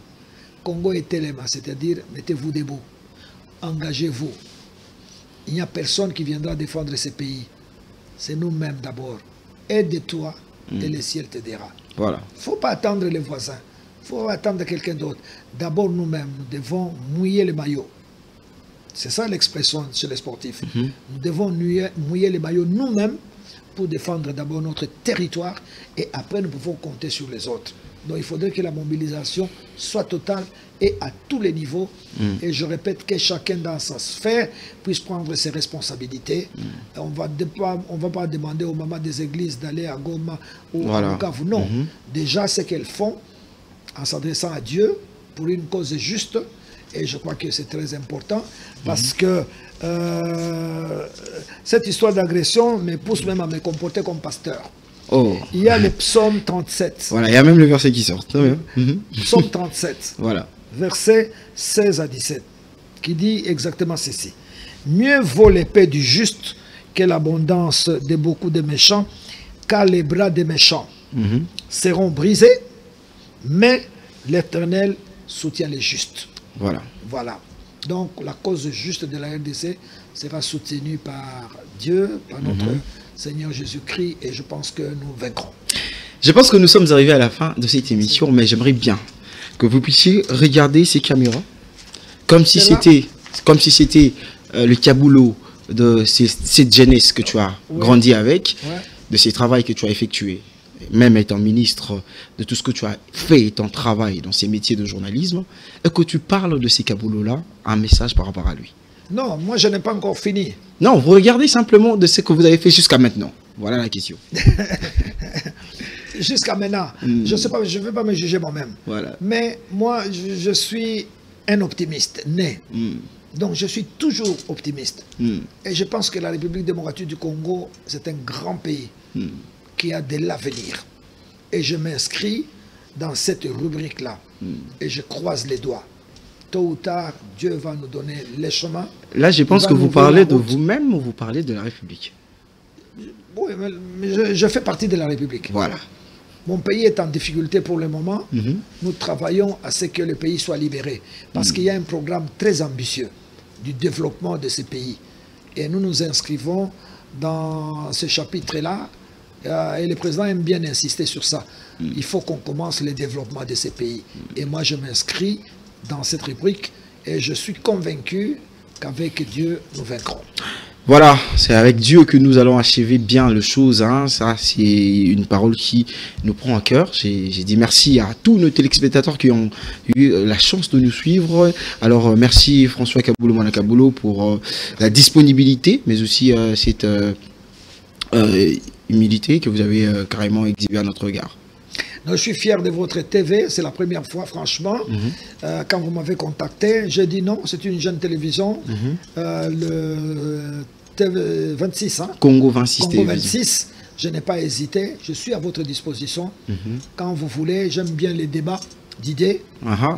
Congo est télémé, c'est-à-dire mettez-vous debout, engagez-vous. Il n'y a personne qui viendra défendre ce pays. C'est nous-mêmes d'abord. Aide-toi et le ciel t'aidera. Voilà. Il ne faut pas attendre les voisins. Il faut attendre quelqu'un d'autre. D'abord nous-mêmes, nous devons mouiller le maillot. C'est ça l'expression chez les sportifs. Nous devons mouiller les maillots nous-mêmes pour défendre d'abord notre territoire et après nous pouvons compter sur les autres. Donc il faudrait que la mobilisation soit totale et à tous les niveaux. Et je répète que chacun dans sa sphère puisse prendre ses responsabilités. On ne va pas demander aux mamans des églises d'aller à Goma ou à Bukavu. Non. Déjà ce qu'elles font en s'adressant à Dieu pour une cause juste. Et je crois que c'est très important parce que cette histoire d'agression me pousse même à me comporter comme pasteur. Il y a le psaume 37. Voilà, il y a même le verset qui sort. Psaume 37, voilà. Versets 16 à 17, qui dit exactement ceci. Mieux vaut l'épée du juste que l'abondance de beaucoup de méchants, car les bras des méchants seront brisés, mais l'Éternel soutient les justes. Voilà. Voilà. Donc la cause juste de la RDC sera soutenue par Dieu, par notre Seigneur Jésus-Christ, et je pense que nous vaincrons. Je pense que nous sommes arrivés à la fin de cette émission, mais j'aimerais bien que vous puissiez regarder ces caméras comme si c'était le Kaboulou de cette jeunesse que tu as grandi avec, de ces travaux que tu as effectués, même étant ministre, de tout ce que tu as fait, ton travail dans ces métiers de journalisme, et que tu parles de ces Kaboulou-là, un message par rapport à lui. Non, moi je n'ai pas encore fini. Non, vous regardez simplement de ce que vous avez fait jusqu'à maintenant. Voilà la question. Jusqu'à maintenant, je ne sais pas, je ne vais pas me juger moi-même. Voilà. Mais moi, je suis un optimiste né. Donc je suis toujours optimiste. Et je pense que la République démocratique du Congo, c'est un grand pays qui a de l'avenir. Et je m'inscris dans cette rubrique-là. Et je croise les doigts. Tôt ou tard, Dieu va nous donner les chemins. Là, je pense que vous parlez de vous-même ou vous parlez de la République? Oui, mais je fais partie de la République. Voilà. Mon pays est en difficulté pour le moment. Nous travaillons à ce que le pays soit libéré. Parce qu'il y a un programme très ambitieux du développement de ce pays. Et nous nous inscrivons dans ce chapitre-là. Et le président aime bien insister sur ça. Il faut qu'on commence le développement de ces pays. Et moi, je m'inscris dans cette rubrique et je suis convaincu qu'avec Dieu, nous vaincrons. Voilà, c'est avec Dieu que nous allons achever bien les choses. Hein. Ça, c'est une parole qui nous prend à cœur. J'ai dit merci à tous nos téléspectateurs qui ont eu la chance de nous suivre. Alors, merci François Kaboulou Manakaboulou pour la disponibilité, mais aussi cette humilité que vous avez carrément exhibée à notre regard. Je suis fier de votre TV, c'est la première fois, franchement. Quand vous m'avez contacté, j'ai dit non, c'est une jeune télévision, le TV 26, hein? Congo 26 Congo 26, je n'ai pas hésité, je suis à votre disposition. Quand vous voulez, j'aime bien les débats d'idées,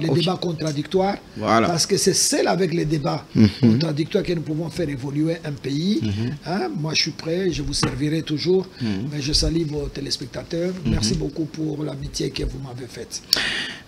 les débats contradictoires, parce que c'est celle avec les débats contradictoires que nous pouvons faire évoluer un pays. Hein? Moi, je suis prêt, je vous servirai toujours, mais je salue vos téléspectateurs. Merci beaucoup pour l'amitié que vous m'avez faite.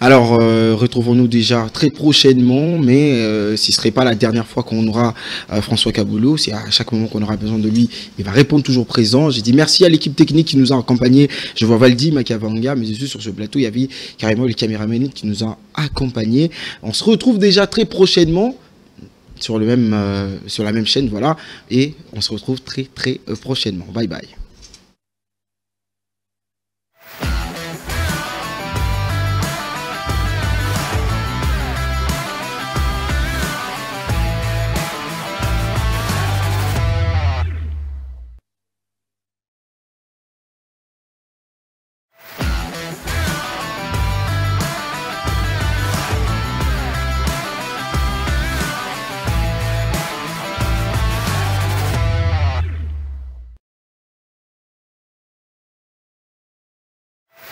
Alors, retrouvons-nous déjà très prochainement, mais ce ne serait pas la dernière fois qu'on aura François Kaboulou. C'est à chaque moment qu'on aura besoin de lui, il va répondre toujours présent. J'ai dit merci à l'équipe technique qui nous a accompagnés. Je vois Valdi, Makavanga, mais aussi sur ce plateau, il y avait carrément les caméramans qui nous ont accompagnés. On se retrouve déjà très prochainement sur la même chaîne, voilà, et on se retrouve très prochainement. Bye bye.